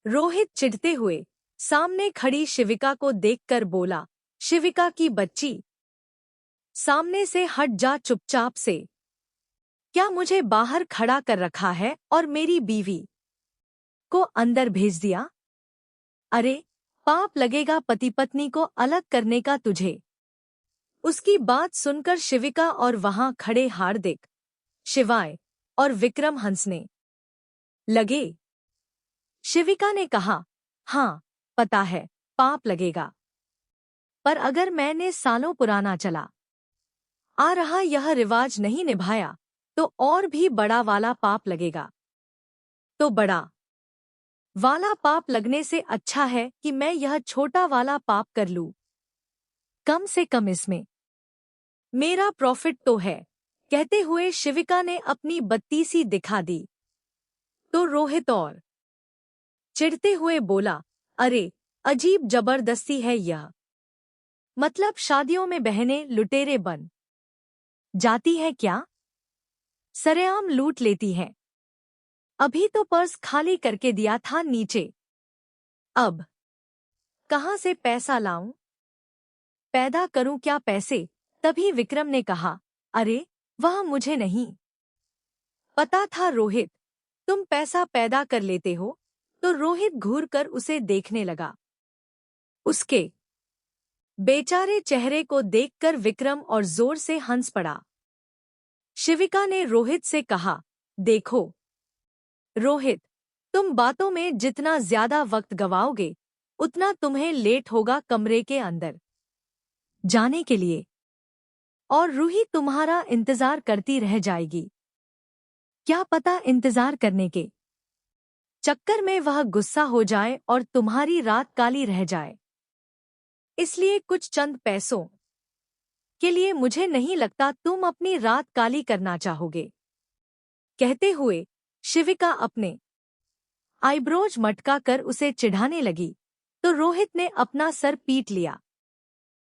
रोहित चिढ़ते हुए सामने खड़ी शिविका को देखकर बोला, शिविका की बच्ची, सामने से हट जा चुपचाप से। क्या मुझे बाहर खड़ा कर रखा है और मेरी बीवी को अंदर भेज दिया? अरे, पाप लगेगा पति पत्नी को अलग करने का तुझे। उसकी बात सुनकर शिविका और वहां खड़े हार्दिक, शिवाय और विक्रम हंसने लगे। शिविका ने कहा, हाँ, पता है, पाप लगेगा। पर अगर मैंने सालों पुराना चला आ रहा यह रिवाज नहीं निभाया तो और भी बड़ा वाला पाप लगेगा। तो बड़ा वाला पाप लगने से अच्छा है कि मैं यह छोटा वाला पाप कर लूं। कम से कम इसमें मेरा प्रॉफिट तो है। कहते हुए शिविका ने अपनी बत्तीसी दिखा दी। तो रोहित और चिढ़ते हुए बोला, अरे, अजीब जबरदस्ती है यह। मतलब शादियों में बहनें लुटेरे बन जाती है क्या? सरेआम लूट लेती हैं। अभी तो पर्स खाली करके दिया था नीचे। अब कहाँ से पैसा लाऊं? पैदा करूं क्या पैसे? तभी विक्रम ने कहा, अरे, वह मुझे नहीं पता था रोहित, तुम पैसा पैदा कर लेते हो। तो रोहित घूरकर उसे देखने लगा। उसके बेचारे चेहरे को देखकर विक्रम और जोर से हंस पड़ा। शिविका ने रोहित से कहा, देखो रोहित, तुम बातों में जितना ज्यादा वक्त गवाओगे उतना तुम्हें लेट होगा कमरे के अंदर जाने के लिए, और रूही तुम्हारा इंतजार करती रह जाएगी। क्या पता इंतजार करने के चक्कर में वह गुस्सा हो जाए और तुम्हारी रात काली रह जाए। इसलिए कुछ चंद पैसों के लिए मुझे नहीं लगता तुम अपनी रात काली करना चाहोगे। कहते हुए शिविका अपने आईब्रोज मटका कर उसे चिढ़ाने लगी तो रोहित ने अपना सर पीट लिया।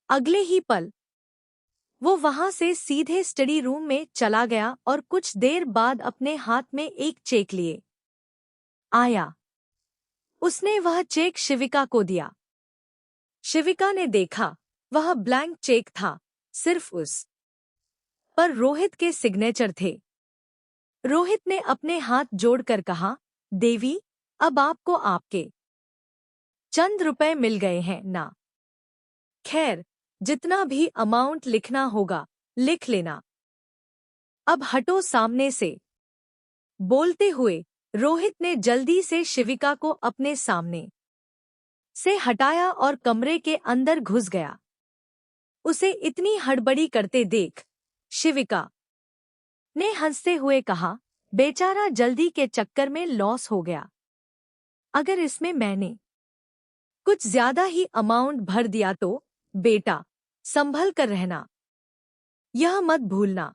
अगले ही पल वो वहां से सीधे स्टडी रूम में चला गया और कुछ देर बाद अपने हाथ में एक चेक लिए आया। उसने वह चेक शिविका को दिया। शिविका ने देखा, वह ब्लैंक चेक था, सिर्फ उस पर रोहित के सिग्नेचर थे। रोहित ने अपने हाथ जोड़कर कहा, देवी, अब आपको आपके चंद रुपए मिल गए हैं ना? खैर, जितना भी अमाउंट लिखना होगा लिख लेना। अब हटो सामने से। बोलते हुए रोहित ने जल्दी से शिविका को अपने सामने से हटाया और कमरे के अंदर घुस गया। उसे इतनी हड़बड़ी करते देख शिविका ने हंसते हुए कहा, बेचारा जल्दी के चक्कर में लॉस हो गया। अगर इसमें मैंने कुछ ज्यादा ही अमाउंट भर दिया तो बेटा संभल कर रहना, यह मत भूलना।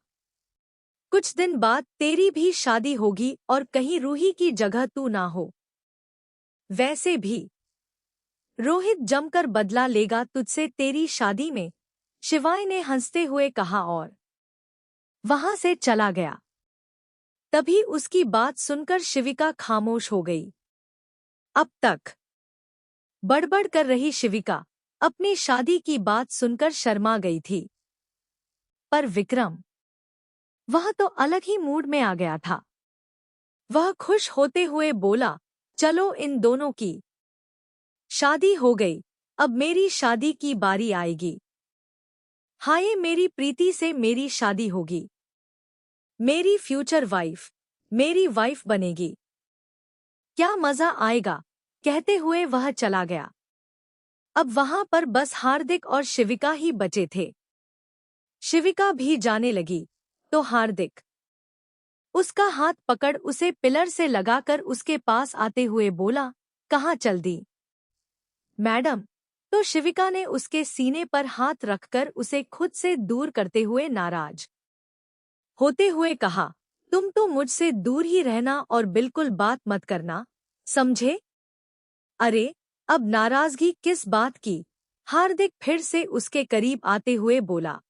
कुछ दिन बाद तेरी भी शादी होगी और कहीं रूही की जगह तू ना हो। वैसे भी रोहित जमकर बदला लेगा तुझसे तेरी शादी में। शिवाय ने हंसते हुए कहा और वहां से चला गया। तभी उसकी बात सुनकर शिविका खामोश हो गई। अब तक बड़बड़ कर रही शिविका अपनी शादी की बात सुनकर शर्मा गई थी। पर विक्रम, वह तो अलग ही मूड में आ गया था। वह खुश होते हुए बोला, चलो इन दोनों की शादी हो गई, अब मेरी शादी की बारी आएगी। हाय, मेरी प्रीति से मेरी शादी होगी। मेरी फ्यूचर वाइफ मेरी वाइफ बनेगी। क्या मजा आएगा। कहते हुए वह चला गया। अब वहां पर बस हार्दिक और शिविका ही बचे थे। शिविका भी जाने लगी तो हार्दिक उसका हाथ पकड़ उसे पिलर से लगाकर उसके पास आते हुए बोला, कहाँ चल दी मैडम? तो शिविका ने उसके सीने पर हाथ रखकर उसे खुद से दूर करते हुए नाराज होते हुए कहा, तुम तो मुझसे दूर ही रहना और बिल्कुल बात मत करना, समझे? अरे, अब नाराजगी किस बात की? हार्दिक फिर से उसके करीब आते हुए बोला।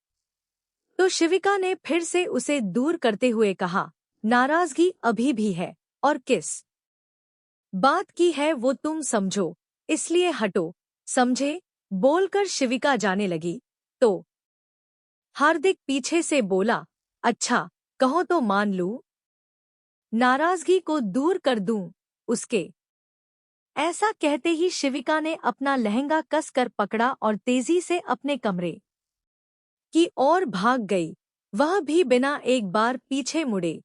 तो शिविका ने फिर से उसे दूर करते हुए कहा, नाराजगी अभी भी है, और किस बात की है वो तुम समझो, इसलिए हटो, समझे? बोलकर शिविका जाने लगी तो हार्दिक पीछे से बोला, अच्छा, कहो तो मान लूं, नाराजगी को दूर कर दूं उसके। ऐसा कहते ही शिविका ने अपना लहंगा कसकर पकड़ा और तेजी से अपने कमरे की ओर भाग गई, वह भी बिना एक बार पीछे मुड़े।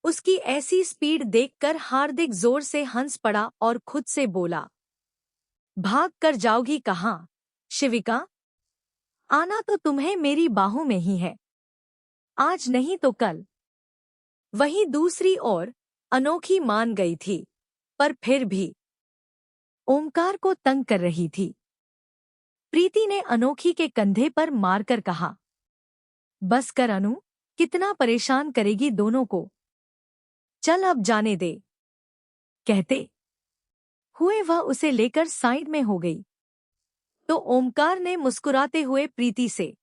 उसकी ऐसी स्पीड देखकर हार्दिक जोर से हंस पड़ा और खुद से बोला, भाग कर जाओगी कहाँ, शिविका? आना तो तुम्हें मेरी बाहों में ही है, आज नहीं तो कल। वहीं दूसरी ओर अनोखी मान गई थी, पर फिर भी ओमकार को तंग कर रही थी। प्रीति ने अनोखी के कंधे पर मारकर कहा, बस कर अनु, कितना परेशान करेगी दोनों को, चल अब जाने दे। कहते हुए वह उसे लेकर साइड में हो गई तो ओमकार ने मुस्कुराते हुए प्रीति से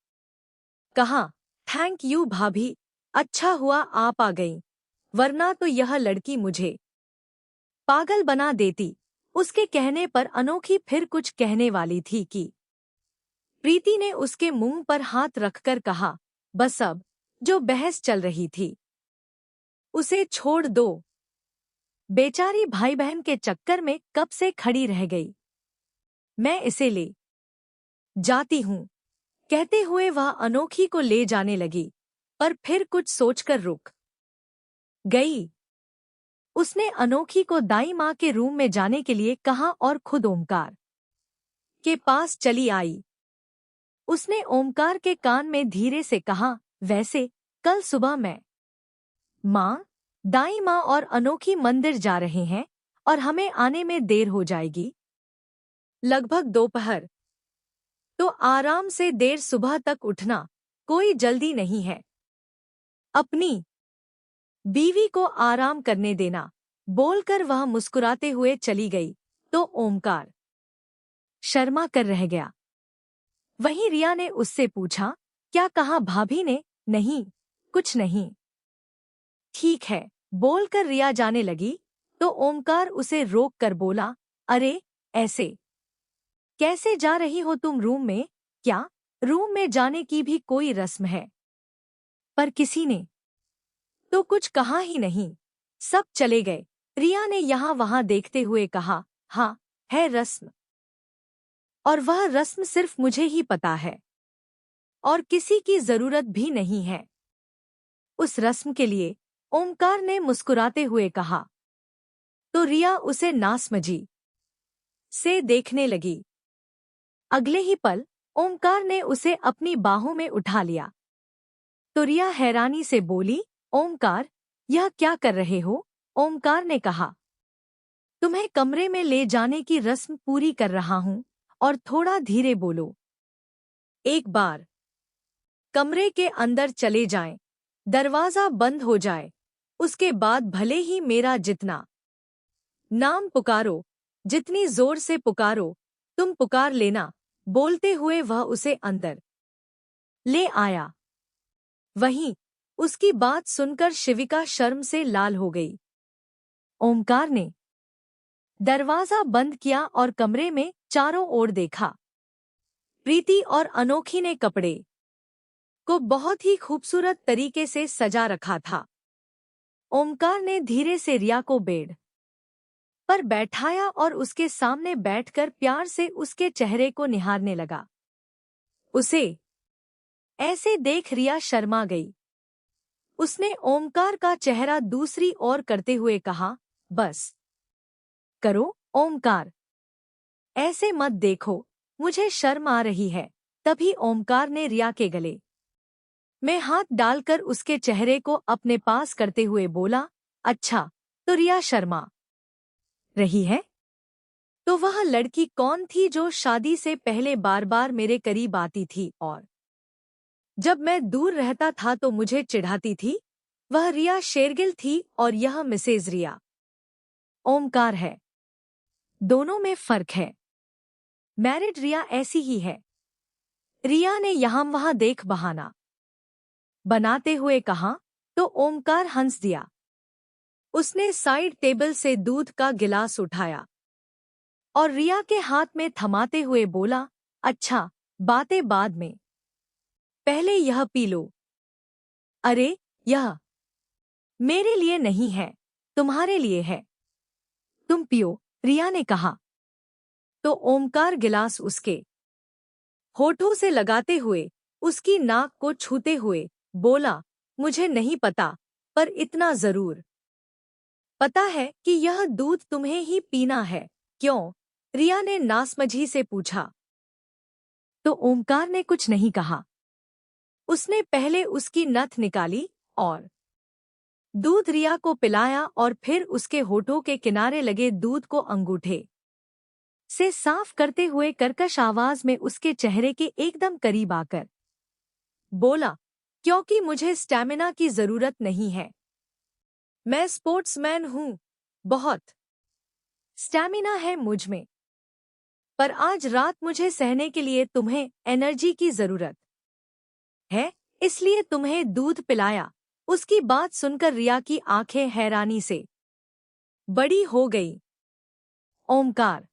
कहा, थैंक यू भाभी, अच्छा हुआ आप आ गईं, वरना तो यह लड़की मुझे पागल बना देती। उसके कहने पर अनोखी फिर कुछ कहने वाली थी कि प्रीति ने उसके मुंह पर हाथ रखकर कहा, बस अब जो बहस चल रही थी उसे छोड़ दो, बेचारी भाई बहन के चक्कर में कब से खड़ी रह गई, मैं इसे ले जाती हूँ। कहते हुए वह अनोखी को ले जाने लगी, पर फिर कुछ सोचकर रुक गई। उसने अनोखी को दाई माँ के रूम में जाने के लिए कहा और खुद ओमकार के पास चली आई। उसने ओमकार के कान में धीरे से कहा, वैसे कल सुबह मैं माँ, दाई माँ और अनोखी मंदिर जा रहे हैं और हमें आने में देर हो जाएगी, लगभग दोपहर, तो आराम से देर सुबह तक उठना, कोई जल्दी नहीं है, अपनी बीवी को आराम करने देना। बोलकर वह मुस्कुराते हुए चली गई तो ओमकार शर्मा कर रह गया। वहीं रिया ने उससे पूछा, क्या कहा भाभी ने? नहीं, कुछ नहीं। ठीक है, बोलकर रिया जाने लगी तो ओमकार उसे रोक कर बोला, अरे ऐसे कैसे जा रही हो तुम रूम में? क्या रूम में जाने की भी कोई रस्म है? पर किसी ने तो कुछ कहा ही नहीं, सब चले गए। रिया ने यहाँ वहाँ देखते हुए कहा, हाँ, है रस्म, और वह रस्म सिर्फ मुझे ही पता है और किसी की जरूरत भी नहीं है उस रस्म के लिए, ओमकार ने मुस्कुराते हुए कहा। तो रिया उसे नासमझी से देखने लगी। अगले ही पल ओमकार ने उसे अपनी बाहों में उठा लिया तो रिया हैरानी से बोली, ओमकार, यह क्या कर रहे हो? ओमकार ने कहा, तुम्हें कमरे में ले जाने की रस्म पूरी कर रहा हूं, और थोड़ा धीरे बोलो। एक बार कमरे के अंदर चले जाएं, दरवाजा बंद हो जाए, उसके बाद भले ही मेरा जितना नाम पुकारो, जितनी जोर से पुकारो, तुम पुकार लेना। बोलते हुए वह उसे अंदर ले आया। वहीं उसकी बात सुनकर शिविका शर्म से लाल हो गई। ओमकार ने दरवाजा बंद किया और कमरे में चारों ओर देखा। प्रीति और अनोखी ने कपड़े को बहुत ही खूबसूरत तरीके से सजा रखा था। ओमकार ने धीरे से रिया को बेड पर बैठाया और उसके सामने बैठकर प्यार से उसके चेहरे को निहारने लगा। उसे ऐसे देख रिया शर्मा गई। उसने ओमकार का चेहरा दूसरी ओर करते हुए कहा, बस करो ओमकार, ऐसे मत देखो, मुझे शर्म आ रही है। तभी ओमकार ने रिया के गले में हाथ डालकर उसके चेहरे को अपने पास करते हुए बोला, अच्छा, तो रिया शर्मा रही है? तो वह लड़की कौन थी जो शादी से पहले बार बार मेरे करीब आती थी और जब मैं दूर रहता था तो मुझे चिढ़ाती थी? वह रिया शेरगिल थी और यह मिसेज रिया ओमकार है। दोनों में फर्क है। मैरिड रिया ऐसी ही है। रिया ने यहाँ वहाँ देख बहाना बनाते हुए कहा तो ओमकार हंस दिया। उसने साइड टेबल से दूध का गिलास उठाया और रिया के हाथ में थमाते हुए बोला, अच्छा, बातें बाद में, पहले यह पी लो। अरे, यह मेरे लिए नहीं है, तुम्हारे लिए है, तुम पियो, रिया ने कहा। तो ओमकार गिलास उसके होठों से लगाते हुए, उसकी नाक को छूते हुए बोला, मुझे नहीं पता, पर इतना जरूर पता है कि यह दूध तुम्हें ही पीना है। क्यों? रिया ने नासमझी से पूछा। तो ओमकार ने कुछ नहीं कहा। उसने पहले उसकी नथ निकाली और दूध रिया को पिलाया और फिर उसके होठों के किनारे लगे दूध को अंगूठे से साफ करते हुए कर्कश आवाज में उसके चेहरे के एकदम करीब आकर बोला, क्योंकि मुझे स्टैमिना की जरूरत नहीं है, मैं स्पोर्ट्समैन हूं, बहुत स्टैमिना है मुझ में, पर आज रात मुझे सहने के लिए तुम्हें एनर्जी की जरूरत है, इसलिए तुम्हें दूध पिलाया। उसकी बात सुनकर रिया की आंखें हैरानी से बड़ी हो गई। ओमकार,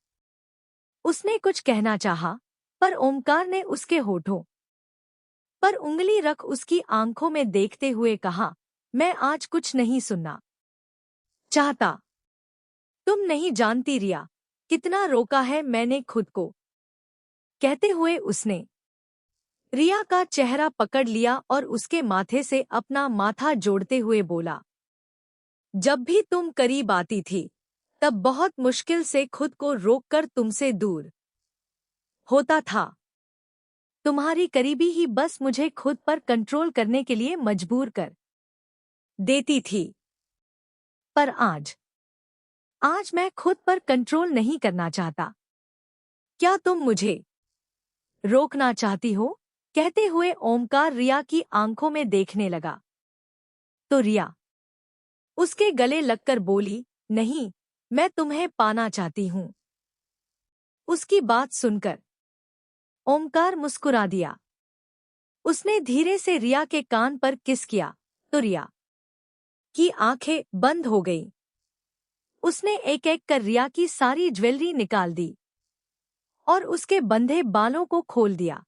उसने कुछ कहना चाहा, पर ओमकार ने उसके होठों पर उंगली रख उसकी आंखों में देखते हुए कहा, मैं आज कुछ नहीं सुनना चाहता। तुम नहीं जानती रिया, कितना रोका है मैंने खुद को। कहते हुए उसने रिया का चेहरा पकड़ लिया और उसके माथे से अपना माथा जोड़ते हुए बोला, जब भी तुम करीब आती थी, तब बहुत मुश्किल से खुद को रोककर तुमसे दूर होता था। तुम्हारी करीबी ही बस मुझे खुद पर कंट्रोल करने के लिए मजबूर कर देती थी। पर आज मैं खुद पर कंट्रोल नहीं करना चाहता। क्या तुम मुझे रोकना चाहती हो? कहते हुए ओमकार रिया की आंखों में देखने लगा। तो रिया उसके गले लगकर बोली, नहीं, मैं तुम्हें पाना चाहती हूं। उसकी बात सुनकर ओमकार मुस्कुरा दिया। उसने धीरे से रिया के कान पर किस किया, तो रिया की आंखें बंद हो गईं। उसने एक एक कर रिया की सारी ज्वेलरी निकाल दी और उसके बंधे बालों को खोल दिया।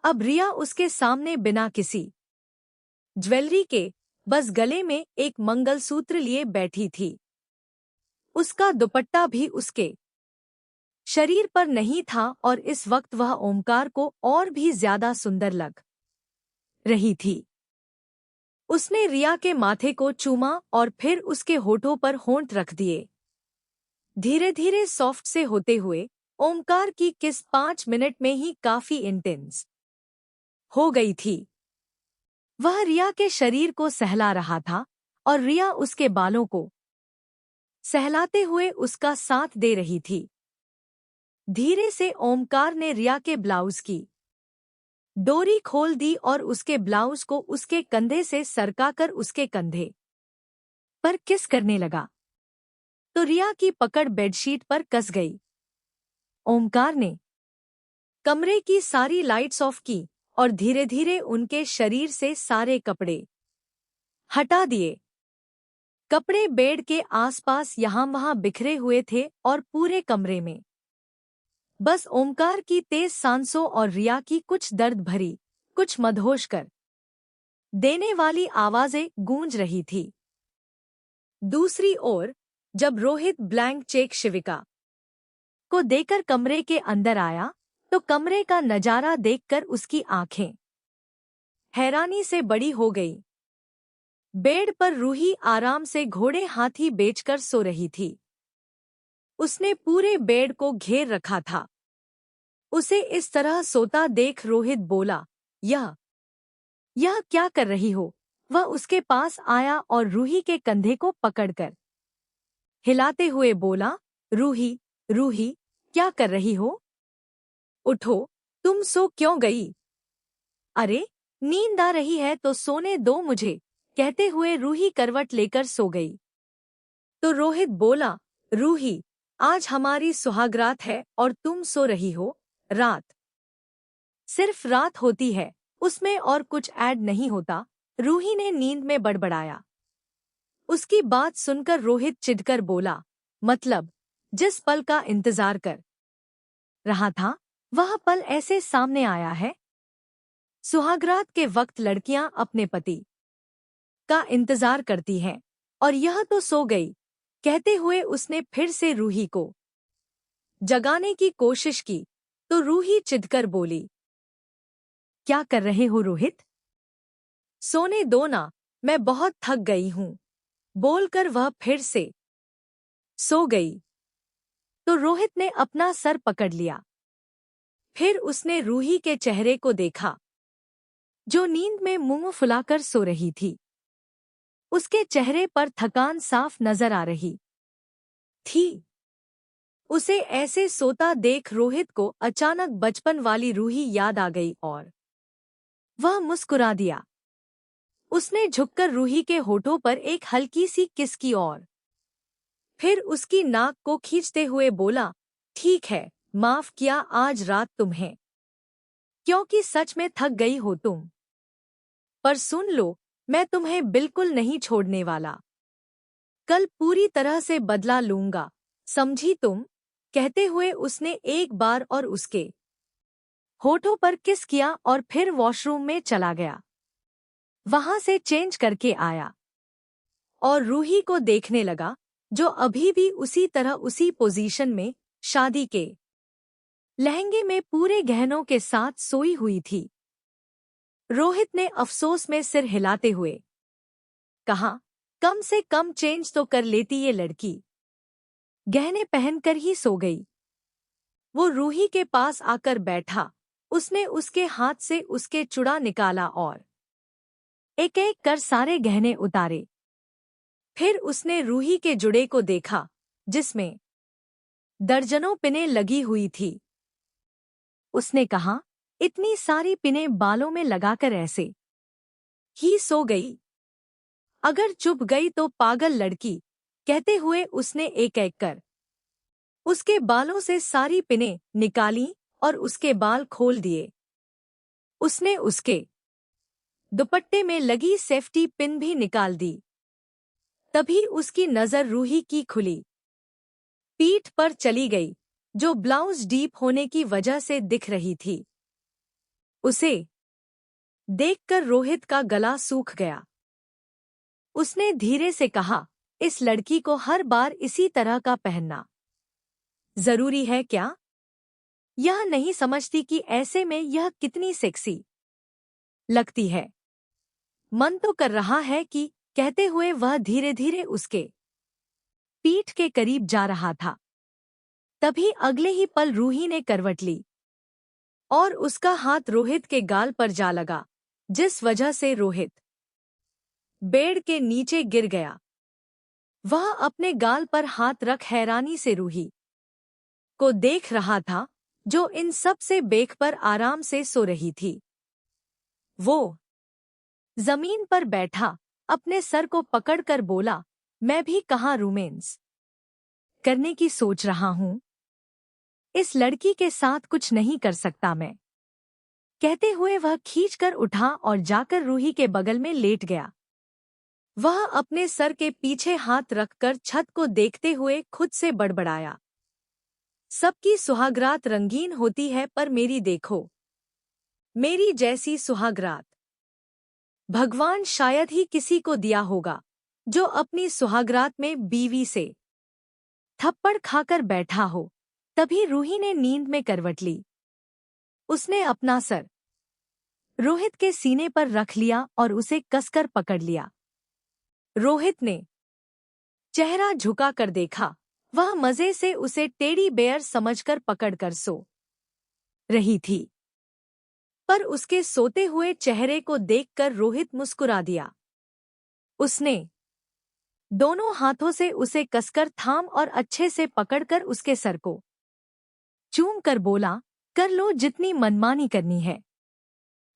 अब रिया उसके सामने बिना किसी ज्वेलरी के बस गले में एक मंगलसूत्र लिए बैठी थी। उसका दुपट्टा भी उसके शरीर पर नहीं था और इस वक्त वह ओमकार को और भी ज्यादा सुंदर लग रही थी। उसने रिया के माथे को चूमा और फिर उसके होठों पर होंठ रख दिए। धीरे धीरे सॉफ्ट से होते हुए ओमकार की किस 5 मिनट में ही काफी इंटेंस हो गई थी। वह रिया के शरीर को सहला रहा था और रिया उसके बालों को सहलाते हुए उसका साथ दे रही थी। धीरे से ओमकार ने रिया के ब्लाउज की डोरी खोल दी और उसके ब्लाउज को उसके कंधे से सरकाकर उसके कंधे पर किस करने लगा। तो रिया की पकड़ बेडशीट पर कस गई। ओमकार ने कमरे की सारी लाइट्स ऑफ की और धीरे धीरे उनके शरीर से सारे कपड़े हटा दिए। कपड़े बेड के आसपास यहाँ वहाँ बिखरे हुए थे और पूरे कमरे में बस ओमकार की तेज सांसों और रिया की कुछ दर्द भरी, कुछ मदहोश कर देने वाली आवाजें गूंज रही थी। दूसरी ओर जब रोहित ब्लैंक चेक शिविका को देकर कमरे के अंदर आया, तो कमरे का नजारा देखकर उसकी आंखें हैरानी से बड़ी हो गई। बेड पर रूही आराम से घोड़े हाथी बेचकर सो रही थी। उसने पूरे बेड को घेर रखा था। उसे इस तरह सोता देख रोहित बोला, यह क्या कर रही हो? वह उसके पास आया और रूही के कंधे को पकड़कर हिलाते हुए बोला, रूही, रूही, क्या कर रही हो? उठो, तुम सो क्यों गई? अरे, नींद आ रही है तो सोने दो मुझे। कहते हुए रूही करवट लेकर सो गई। तो रोहित बोला, रूही, आज हमारी सुहागरात है और तुम सो रही हो। रात सिर्फ रात होती है, उसमें और कुछ ऐड नहीं होता। रूही ने नींद में बड़बड़ाया। उसकी बात सुनकर रोहित चिढ़कर बोला, मतलब जिस पल का इंतजार कर रहा था वह पल ऐसे सामने आया है। सुहागरात के वक्त लड़कियां अपने पति का इंतजार करती हैं और यह तो सो गई। कहते हुए उसने फिर से रूही को जगाने की कोशिश की तो रूही चिढ़कर बोली, क्या कर रहे हो रोहित? सोने दो ना, मैं बहुत थक गई हूं। बोलकर वह फिर से सो गई तो रोहित ने अपना सर पकड़ लिया। फिर उसने रूही के चेहरे को देखा जो नींद में मुंह फुलाकर सो रही थी। उसके चेहरे पर थकान साफ नजर आ रही थी। उसे ऐसे सोता देख रोहित को अचानक बचपन वाली रूही याद आ गई और वह मुस्कुरा दिया। उसने झुककर रूही के होठों पर एक हल्की सी किस की और फिर उसकी नाक को खींचते हुए बोला, ठीक है, माफ किया आज रात तुम्हें, क्योंकि सच में थक गई हो तुम। पर सुन लो, मैं तुम्हें बिल्कुल नहीं छोड़ने वाला। कल पूरी तरह से बदला लूंगा, समझी तुम? कहते हुए उसने एक बार और उसके होठों पर किस किया और फिर वॉशरूम में चला गया। वहां से चेंज करके आया और रूही को देखने लगा जो अभी भी उसी तरह उसी पोजीशन में शादी के लहंगे में पूरे गहनों के साथ सोई हुई थी। रोहित ने अफसोस में सिर हिलाते हुए कहा, कम से कम चेंज तो कर लेती ये लड़की, गहने पहनकर ही सो गई। वो रूही के पास आकर बैठा। उसने उसके हाथ से उसके चूड़ा निकाला और एक एक कर सारे गहने उतारे। फिर उसने रूही के जुड़े को देखा जिसमें दर्जनों पिनें लगी हुई थी। उसने कहा, इतनी सारी पिनें बालों में लगाकर ऐसे ही सो गई? अगर चुप गई तो पागल लड़की। कहते हुए उसने एक एक कर उसके बालों से सारी पिनें निकाली और उसके बाल खोल दिए। उसने उसके दुपट्टे में लगी सेफ्टी पिन भी निकाल दी। तभी उसकी नजर रूही की खुली पीठ पर चली गई जो ब्लाउज डीप होने की वजह से दिख रही थी। उसे देखकर रोहित का गला सूख गया। उसने धीरे से कहा, इस लड़की को हर बार इसी तरह का पहनना जरूरी है क्या? यह नहीं समझती कि ऐसे में यह कितनी सेक्सी लगती है। मन तो कर रहा है कि, कहते हुए वह धीरे धीरे उसके पीठ के करीब जा रहा था। तभी अगले ही पल रूही ने करवट ली और उसका हाथ रोहित के गाल पर जा लगा, जिस वजह से रोहित बेड के नीचे गिर गया। वह अपने गाल पर हाथ रख हैरानी से रूही को देख रहा था जो इन सब से बेख पर आराम से सो रही थी। वो जमीन पर बैठा अपने सर को पकड़कर बोला, मैं भी कहाँ रोमांस करने की सोच रहा हूँ। इस लड़की के साथ कुछ नहीं कर सकता मैं। कहते हुए वह खींचकर उठा और जाकर रूही के बगल में लेट गया। वह अपने सर के पीछे हाथ रखकर छत को देखते हुए खुद से बड़बड़ाया, सबकी सुहागरात रंगीन होती है पर मेरी देखो, मेरी जैसी सुहागरात भगवान शायद ही किसी को दिया होगा जो अपनी सुहागरात में बीवी से थप्पड़ खाकर बैठा हो। तभी रूही ने नींद में करवट ली। उसने अपना सर रोहित के सीने पर रख लिया और उसे कसकर पकड़ लिया। रोहित ने चेहरा झुका कर देखा। वह मजे से उसे टेडी बेयर समझकर पकड़कर सो रही थी। पर उसके सोते हुए चेहरे को देखकर रोहित मुस्कुरा दिया। उसने दोनों हाथों से उसे कसकर थाम और अच्छे से पकड़कर उसके सर को चूम कर बोला, कर लो जितनी मनमानी करनी है,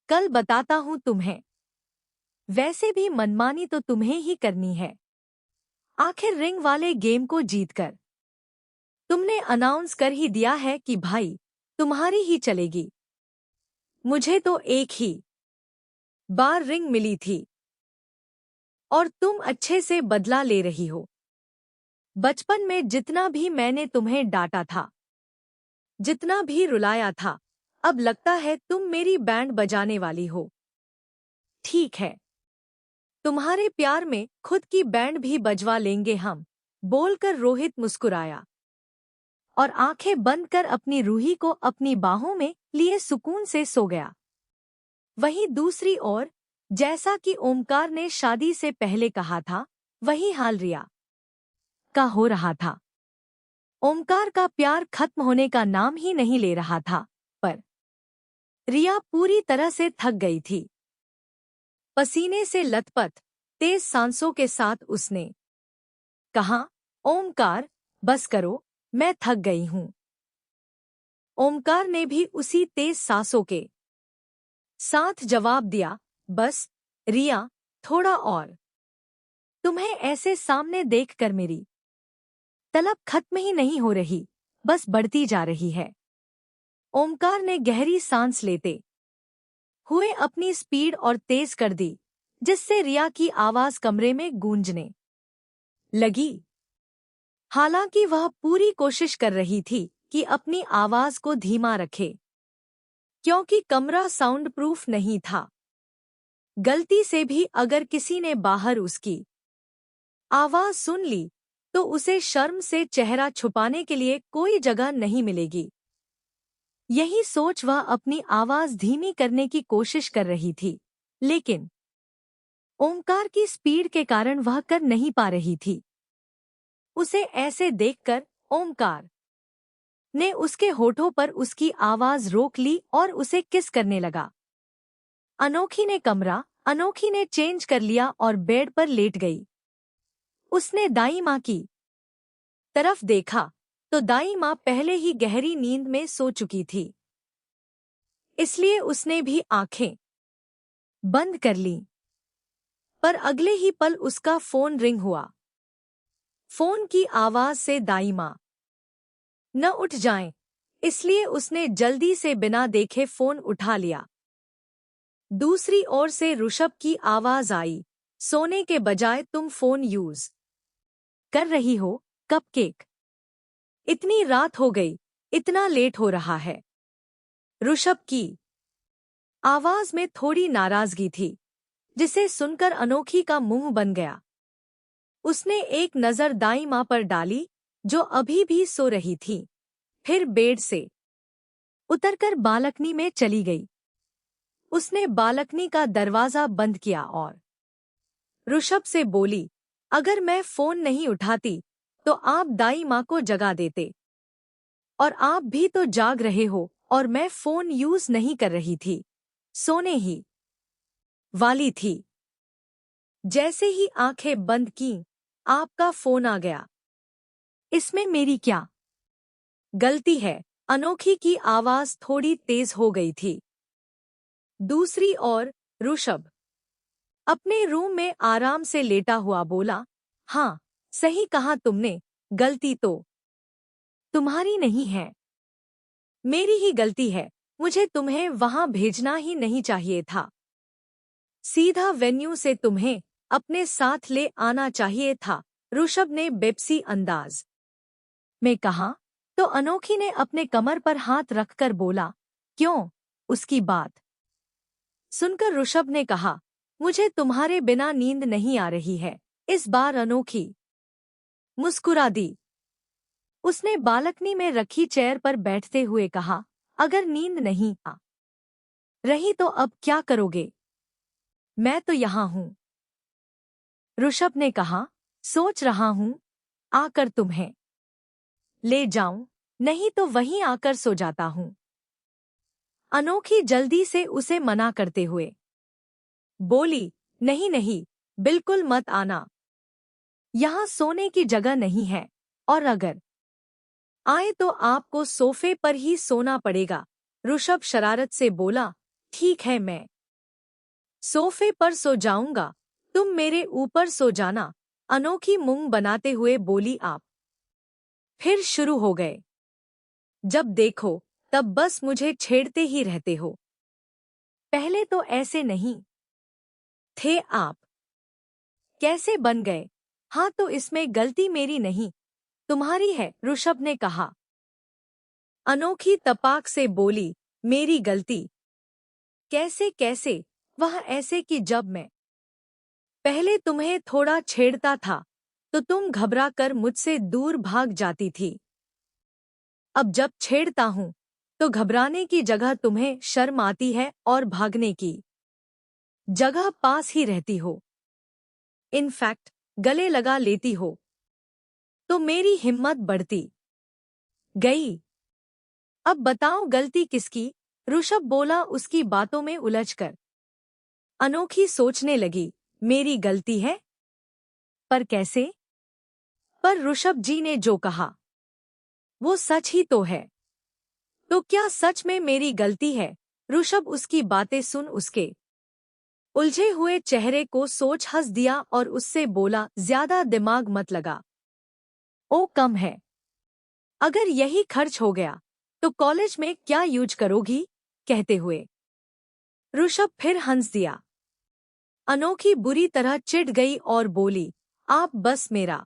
कल बताता हूं तुम्हें। वैसे भी मनमानी तो तुम्हें ही करनी है। आखिर रिंग वाले गेम को जीतकर तुमने अनाउंस कर ही दिया है कि भाई तुम्हारी ही चलेगी। मुझे तो एक ही बार रिंग मिली थी। और तुम अच्छे से बदला ले रही हो। बचपन में जितना भी मैंने तुम्हें डांटा था, जितना भी रुलाया था, अब लगता है तुम मेरी बैंड बजाने वाली हो। ठीक है, तुम्हारे प्यार में खुद की बैंड भी बजवा लेंगे हम, बोलकर रोहित मुस्कुराया और आंखें बंद कर अपनी रूही को अपनी बाहों में लिए सुकून से सो गया। वहीं दूसरी ओर, जैसा कि ओमकार ने शादी से पहले कहा था, वही हाल रिया का हो रहा था। ओमकार का प्यार खत्म होने का नाम ही नहीं ले रहा था, पर रिया पूरी तरह से थक गई थी। पसीने से लथपथ, तेज सांसों के साथ उसने कहा, ओमकार, बस करो, मैं थक गई हूं। ओमकार ने भी उसी तेज सांसों के साथ जवाब दिया, बस रिया, थोड़ा और। तुम्हें ऐसे सामने देखकर मेरी तलब खत्म ही नहीं हो रही, बस बढ़ती जा रही है। ओमकार ने गहरी सांस लेते हुए अपनी स्पीड और तेज कर दी, जिससे रिया की आवाज कमरे में गूंजने लगी। हालांकि वह पूरी कोशिश कर रही थी कि अपनी आवाज को धीमा रखे, क्योंकि कमरा साउंड प्रूफ नहीं था। गलती से भी अगर किसी ने बाहर उसकी आवाज सुन ली तो उसे शर्म से चेहरा छुपाने के लिए कोई जगह नहीं मिलेगी। यही सोच वह अपनी आवाज धीमी करने की कोशिश कर रही थी, लेकिन ओमकार की स्पीड के कारण वह कर नहीं पा रही थी। उसे ऐसे देखकर ओमकार ने उसके होठों पर उसकी आवाज रोक ली और उसे किस करने लगा। अनोखी ने चेंज कर लिया और बेड पर लेट गई। उसने दाई माँ की तरफ देखा तो दाई माँ पहले ही गहरी नींद में सो चुकी थी, इसलिए उसने भी आंखें बंद कर लीं। पर अगले ही पल उसका फोन रिंग हुआ। फोन की आवाज से दाई माँ न उठ जाएं, इसलिए उसने जल्दी से बिना देखे फोन उठा लिया। दूसरी ओर से ऋषभ की आवाज आई, सोने के बजाय तुम फोन यूज कर रही हो, कपकेक। इतनी रात हो गई, इतना लेट हो रहा है। ऋषभ की आवाज में थोड़ी नाराजगी थी, जिसे सुनकर अनोखी का मुंह बन गया। उसने एक नजर दाई माँ पर डाली, जो अभी भी सो रही थी, फिर बेड से उतरकर बालकनी में चली गई। उसने बालकनी का दरवाजा बंद किया और ऋषभ से बोली, अगर मैं फोन नहीं उठाती तो आप दाई माँ को जगा देते, और आप भी तो जाग रहे हो और मैं फोन यूज नहीं कर रही थी, सोने ही वाली थी। जैसे ही आंखें बंद की, आपका फोन आ गया। इसमें मेरी क्या गलती है? अनोखी की आवाज थोड़ी तेज हो गई थी। दूसरी ओर ऋषभ अपने रूम में आराम से लेटा हुआ बोला, हाँ, सही कहा तुमने, गलती तो तुम्हारी नहीं है, मेरी ही गलती है। मुझे तुम्हें वहां भेजना ही नहीं चाहिए था। सीधा वेन्यू से तुम्हें अपने साथ ले आना चाहिए था, ऋषभ ने बेपसी अंदाज में कहा। तो अनोखी ने अपने कमर पर हाथ रखकर बोला, क्यों? उसकी बात सुनकर ऋषभ ने कहा, मुझे तुम्हारे बिना नींद नहीं आ रही है। इस बार अनोखी मुस्कुरा दी। उसने बालकनी में रखी चेयर पर बैठते हुए कहा, अगर नींद नहीं आ रही तो अब क्या करोगे? मैं तो यहाँ हूँ। ऋषभ ने कहा, सोच रहा हूँ आकर तुम्हें ले जाऊं, नहीं तो वहीं आकर सो जाता हूँ। अनोखी जल्दी से उसे मना करते हुए बोली, नहीं नहीं, बिल्कुल मत आना, यहाँ सोने की जगह नहीं है, और अगर आए तो आपको सोफे पर ही सोना पड़ेगा। ऋषभ शरारत से बोला, ठीक है, मैं सोफे पर सो जाऊंगा, तुम मेरे ऊपर सो जाना। अनोखी मुंह बनाते हुए बोली, आप फिर शुरू हो गए। जब देखो तब बस मुझे छेड़ते ही रहते हो। पहले तो ऐसे नहीं थे आप। कैसे बन गए? हाँ, तो इसमें गलती मेरी नहीं, तुम्हारी है, ऋषभ ने कहा। अनोखी तपाक से बोली, मेरी गलती? कैसे कैसे? वह ऐसे कि जब मैं पहले तुम्हें थोड़ा छेड़ता था तो तुम घबरा कर मुझसे दूर भाग जाती थी। अब जब छेड़ता हूं तो घबराने की जगह तुम्हें शर्म आती है और भागने की जगह पास ही रहती हो। इनफैक्ट गले लगा लेती हो। तो मेरी हिम्मत बढ़ती गई। अब बताओ गलती किसकी? ऋषभ बोला उसकी बातों में उलझकर। अनोखी सोचने लगी, मेरी गलती है? पर कैसे? पर ऋषभ जी ने जो कहा वो सच ही तो है। तो क्या सच में मेरी गलती है? ऋषभ उसकी बातें सुन उसके उलझे हुए चेहरे को सोच हंस दिया और उससे बोला, ज्यादा दिमाग मत लगा। ओ कम है। अगर यही खर्च हो गया तो कॉलेज में क्या यूज करोगी? कहते हुए ऋषभ फिर हंस दिया। अनोखी बुरी तरह चिढ़ गई और बोली, आप बस मेरा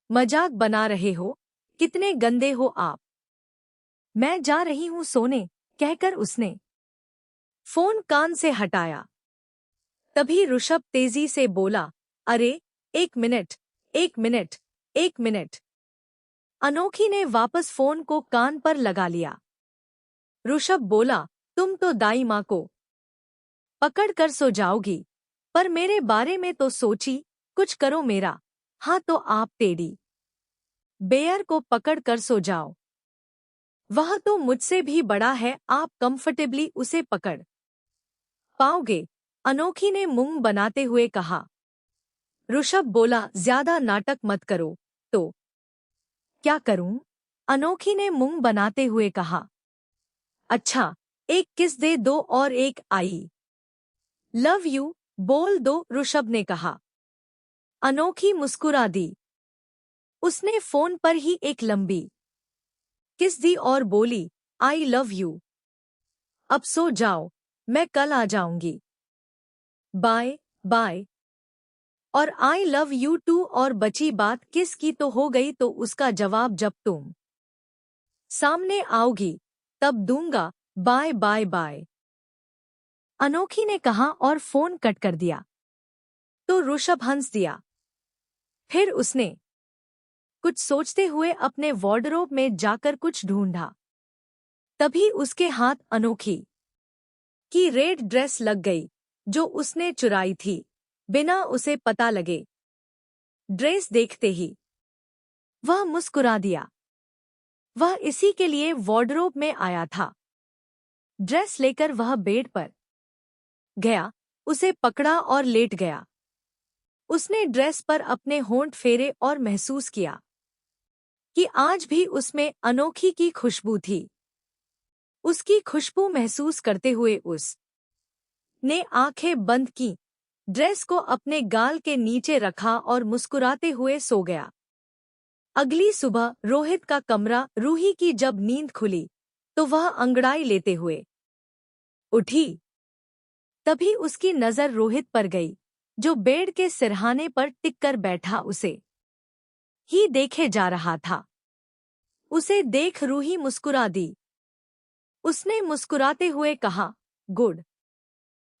मजाक बना रहे हो? कितने गंदे हो आप। मैं जा रही हूं सोने, कहकर उसने फोन कान से हटाया। तभी ऋषभ तेजी से बोला, अरे एक मिनट, एक मिनट, एक मिनट। अनोखी ने वापस फोन को कान पर लगा लिया। ऋषभ बोला, तुम तो दाई माँ को पकड़ कर सो जाओगी, पर मेरे बारे में तो सोची, कुछ करो मेरा। हाँ तो आप टेडी बेयर को पकड़ कर सो जाओ। वह तो मुझसे भी बड़ा है, आप कंफर्टेबली उसे पकड़ पाओगे? अनोखी ने मुंह बनाते हुए कहा। ऋषभ बोला, ज्यादा नाटक मत करो। तो क्या करूं? अनोखी ने मुंह बनाते हुए कहा। अच्छा, एक किस दे दो और एक आई लव यू बोल दो, ऋषभ ने कहा। अनोखी मुस्कुरा दी। उसने फोन पर ही एक लंबी किस दी और बोली, आई लव यू। अब सो जाओ, मैं कल आ जाऊंगी। Bye bye. और आई लव यू टू। और बची बात किस की तो हो गई, तो उसका जवाब जब तुम सामने आओगी तब दूंगा। Bye bye bye. अनोखी ने कहा और फोन कट कर दिया। तो ऋषभ हंस दिया। फिर उसने कुछ सोचते हुए अपने वार्डरोब में जाकर कुछ ढूंढा। तभी उसके हाथ अनोखी की रेड ड्रेस लग गई जो उसने चुराई थी बिना उसे पता लगे। ड्रेस देखते ही वह मुस्कुरा दिया। वह इसी के लिए वार्डरोब में आया था। ड्रेस लेकर वह बेड पर गया, उसे पकड़ा और लेट गया। उसने ड्रेस पर अपने होंठ फेरे और महसूस किया कि आज भी उसमें अनोखी की खुशबू थी। उसकी खुशबू महसूस करते हुए उस ने आंखें बंद की, ड्रेस को अपने गाल के नीचे रखा और मुस्कुराते हुए सो गया। अगली सुबह रोहित का कमरा रूही की जब नींद खुली तो वह अंगड़ाई लेते हुए उठी। तभी उसकी नजर रोहित पर गई जो बेड के सिरहाने पर टिककर बैठा उसे ही देखे जा रहा था। उसे देख रूही मुस्कुरा दी। उसने मुस्कुराते हुए कहा, गुड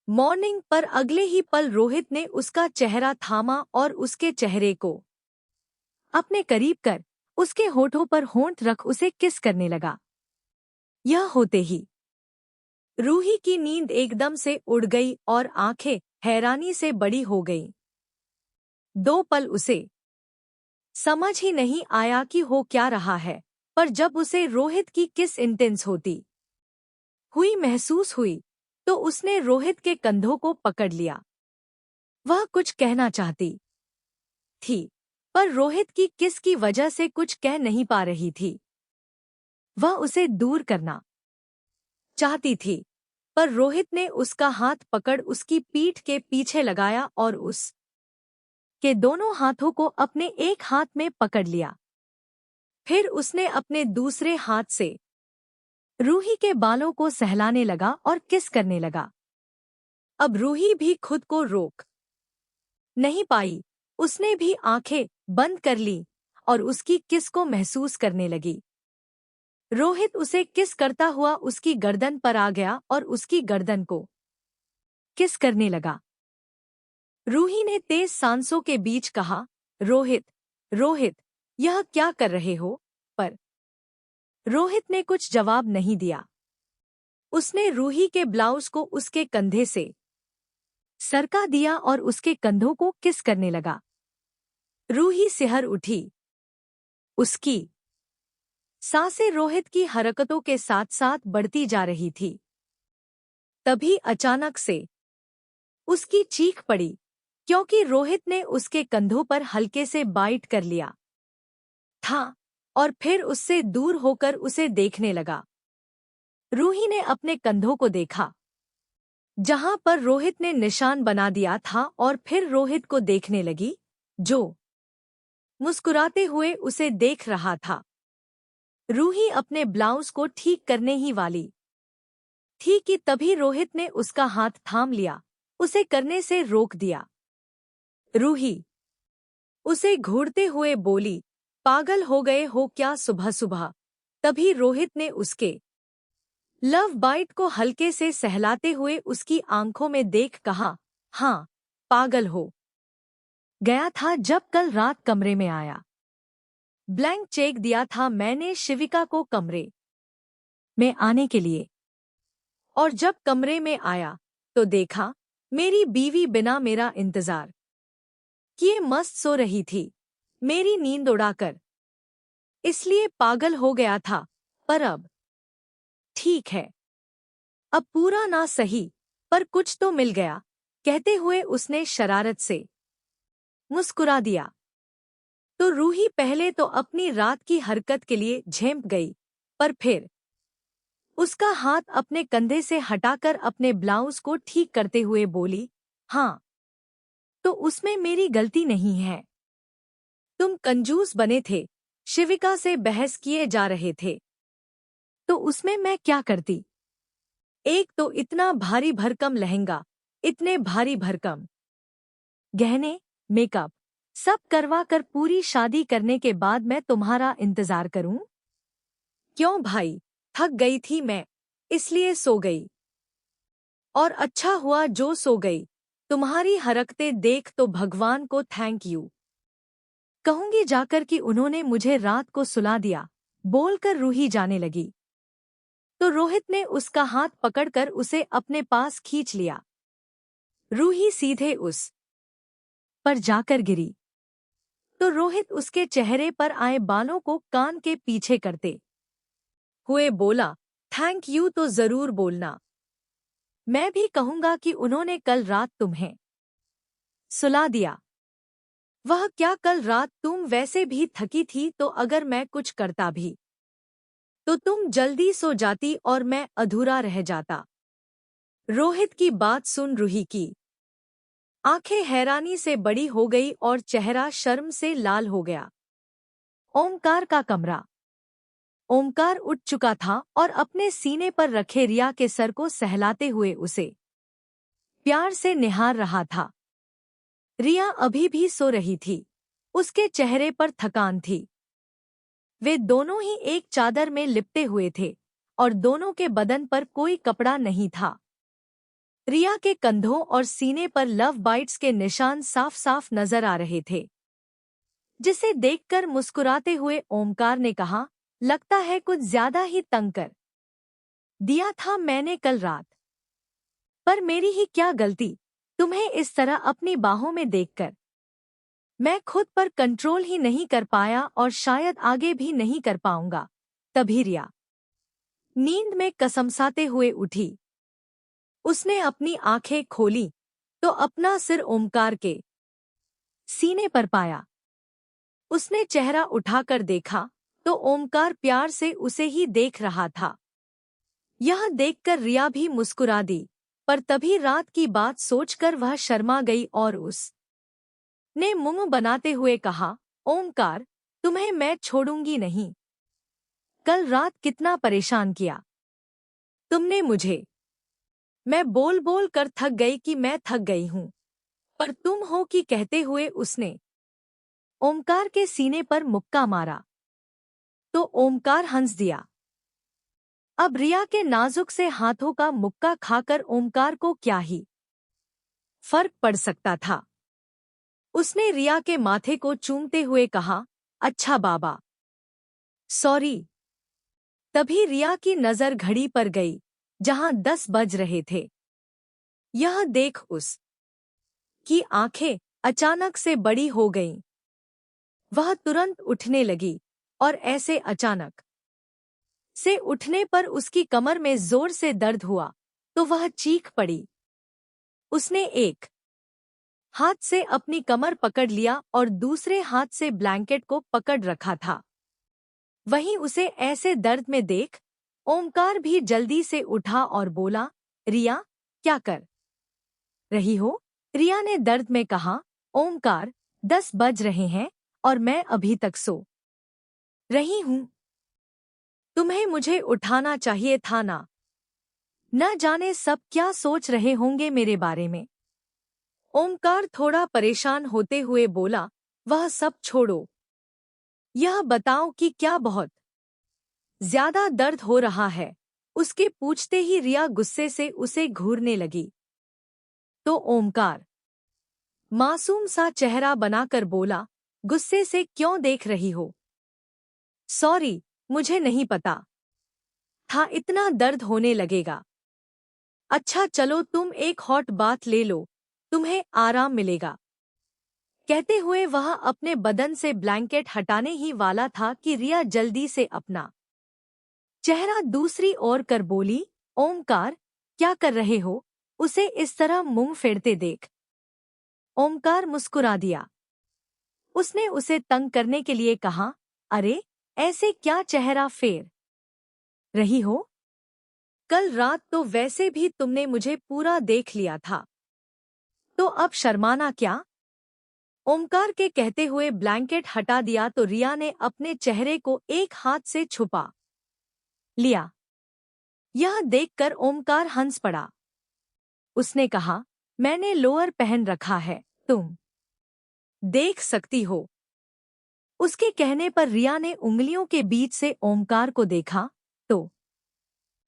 मॉर्निंग। पर अगले ही पल रोहित ने उसका चेहरा थामा और उसके चेहरे को अपने करीब कर उसके होठों पर होंठ रख उसे किस करने लगा। यह होते ही रूही की नींद एकदम से उड़ गई और आंखें हैरानी से बड़ी हो गईं। 2 पल उसे समझ ही नहीं आया कि हो क्या रहा है, पर जब उसे रोहित की किस इंटेंस होती हुई महसूस हुई तो उसने रोहित के कंधों को पकड़ लिया। वह कुछ कहना चाहती थी पर रोहित की किस की वजह से कुछ कह नहीं पा रही थी। वह उसे दूर करना चाहती थी पर रोहित ने उसका हाथ पकड़ उसकी पीठ के पीछे लगाया और उस के दोनों हाथों को अपने एक हाथ में पकड़ लिया। फिर उसने अपने दूसरे हाथ से रूही के बालों को सहलाने लगा और किस करने लगा। अब रूही भी खुद को रोक नहीं पाई। उसने भी आंखें बंद कर ली और उसकी किस को महसूस करने लगी। रोहित उसे किस करता हुआ उसकी गर्दन पर आ गया और उसकी गर्दन को किस करने लगा। रूही ने तेज सांसों के बीच कहा, रोहित, रोहित, यह क्या कर रहे हो? पर रोहित ने कुछ जवाब नहीं दिया। उसने रूही के ब्लाउज को उसके कंधे से सरका दिया और उसके कंधों को किस करने लगा। रूही सिहर उठी। उसकी सांसें रोहित की हरकतों के साथ साथ बढ़ती जा रही थी। तभी अचानक से उसकी चीख पड़ी, क्योंकि रोहित ने उसके कंधों पर हल्के से बाइट कर लिया था और फिर उससे दूर होकर उसे देखने लगा। रूही ने अपने कंधों को देखा, जहां पर रोहित ने निशान बना दिया था, और फिर रोहित को देखने लगी, जो मुस्कुराते हुए उसे देख रहा था। रूही अपने ब्लाउज को ठीक करने ही वाली थी कि तभी रोहित ने उसका हाथ थाम लिया, उसे करने से रोक दिया। रूही उसे घूरते हुए बोली, पागल हो गए हो क्या सुबह सुबह? तभी रोहित ने उसके लव बाइट को हल्के से सहलाते हुए उसकी आंखों में देख कहा, हाँ, पागल हो गया था जब कल रात कमरे में आया। ब्लैंक चेक दिया था मैंने शिविका को कमरे में आने के लिए, और जब कमरे में आया तो देखा मेरी बीवी बिना मेरा इंतजार किए मस्त सो रही थी, मेरी नींद उड़ाकर, इसलिए पागल हो गया था। पर अब ठीक है, अब पूरा ना सही पर कुछ तो मिल गया, कहते हुए उसने शरारत से मुस्कुरा दिया। तो रूही पहले तो अपनी रात की हरकत के लिए झेंप गई, पर फिर उसका हाथ अपने कंधे से हटाकर अपने ब्लाउज को ठीक करते हुए बोली, हाँ, तो उसमें मेरी गलती नहीं है। तुम कंजूस बने थे, शिविका से बहस किए जा रहे थे, तो उसमें मैं क्या करती? एक तो इतना भारी भरकम लहंगा, इतने भारी भरकम गहने, मेकअप सब करवा कर पूरी शादी करने के बाद मैं तुम्हारा इंतजार करूं? क्यों भाई, थक गई थी मैं, इसलिए सो गई। और अच्छा हुआ जो सो गई, तुम्हारी हरकतें देख तो भगवान को थैंक यू कहूंगी जाकर कि उन्होंने मुझे रात को सुला दिया, बोलकर रूही जाने लगी। तो रोहित ने उसका हाथ पकड़कर उसे अपने पास खींच लिया। रूही सीधे उस पर जाकर गिरी। तो रोहित उसके चेहरे पर आए बालों को कान के पीछे करते हुए बोला, थैंक यू तो जरूर बोलना। मैं भी कहूंगा कि उन्होंने कल रात तुम्हें सुला दिया। वह क्या, कल रात तुम वैसे भी थकी थी, तो अगर मैं कुछ करता भी तो तुम जल्दी सो जाती और मैं अधूरा रह जाता। रोहित की बात सुन रूही की आंखें हैरानी से बड़ी हो गई और चेहरा शर्म से लाल हो गया। ओमकार का कमरा। ओमकार उठ चुका था और अपने सीने पर रखे रिया के सर को सहलाते हुए उसे प्यार से निहार रहा था। रिया अभी भी सो रही थी, उसके चेहरे पर थकान थी। वे दोनों ही एक चादर में लिपटे हुए थे और दोनों के बदन पर कोई कपड़ा नहीं था। रिया के कंधों और सीने पर लव बाइट्स के निशान साफ साफ नजर आ रहे थे, जिसे देखकर मुस्कुराते हुए ओमकार ने कहा, लगता है कुछ ज्यादा ही तंग कर दिया था मैंने कल रात। पर मेरी ही क्या गलती, तुम्हें इस तरह अपनी बाहों में देखकर मैं खुद पर कंट्रोल ही नहीं कर पाया और शायद आगे भी नहीं कर पाऊंगा। तभी रिया नींद में कसमसाते हुए उठी। उसने अपनी आंखें खोली तो अपना सिर ओमकार के सीने पर पाया। उसने चेहरा उठाकर देखा तो ओमकार प्यार से उसे ही देख रहा था। यह देखकर रिया भी मुस्कुरा दी, पर तभी रात की बात सोचकर वह शर्मा गई और उस ने मुंह बनाते हुए कहा, ओमकार, तुम्हें मैं छोड़ूंगी नहीं। कल रात कितना परेशान किया तुमने मुझे। मैं बोल बोल कर थक गई कि मैं थक गई हूँ। पर तुम हो कि कहते हुए उसने ओमकार के सीने पर मुक्का मारा तो ओमकार हंस दिया। अब रिया के नाजुक से हाथों का मुक्का खाकर ओमकार को क्या ही फर्क पड़ सकता था। उसने रिया के माथे को चूमते हुए कहा, अच्छा बाबा, सॉरी। तभी रिया की नजर घड़ी पर गई, जहां 10 बज रहे थे। यह देख उस की आंखें अचानक से बड़ी हो गईं। वह तुरंत उठने लगी और ऐसे अचानक से उठने पर उसकी कमर में जोर से दर्द हुआ तो वह चीख पड़ी। उसने एक हाथ से अपनी कमर पकड़ लिया और दूसरे हाथ से ब्लैंकेट को पकड़ रखा था। वहीं उसे ऐसे दर्द में देख ओमकार भी जल्दी से उठा और बोला, रिया, क्या कर रही हो? रिया ने दर्द में कहा, ओमकार, 10 बज रहे हैं और मैं अभी तक सो रही हूं। तुम्हें मुझे उठाना चाहिए था ना। न जाने सब क्या सोच रहे होंगे मेरे बारे में। ओमकार थोड़ा परेशान होते हुए बोला, वह सब छोड़ो। यह बताओ कि क्या बहुत ज्यादा दर्द हो रहा है? उसके पूछते ही रिया गुस्से से उसे घूरने लगी। तो ओमकार मासूम सा चेहरा बनाकर बोला, गुस्से से क्यों देख रही हो? सॉरी, मुझे नहीं पता था इतना दर्द होने लगेगा। अच्छा चलो तुम एक हॉट बाथ ले लो, तुम्हें आराम मिलेगा। कहते हुए वह अपने बदन से ब्लैंकेट हटाने ही वाला था कि रिया जल्दी से अपना चेहरा दूसरी ओर कर बोली, ओमकार, क्या कर रहे हो? उसे इस तरह मुंह फेरते देख ओमकार मुस्कुरा दिया। उसने उसे तंग करने के लिए कहा, अरे ऐसे क्या चेहरा फेर रही हो? कल रात तो वैसे भी तुमने मुझे पूरा देख लिया था, तो अब शर्माना क्या? ओमकार के कहते हुए ब्लैंकेट हटा दिया तो रिया ने अपने चेहरे को एक हाथ से छुपा लिया। यह देखकर ओमकार हंस पड़ा। उसने कहा, मैंने लोअर पहन रखा है, तुम देख सकती हो। उसके कहने पर रिया ने उंगलियों के बीच से ओमकार को देखा तो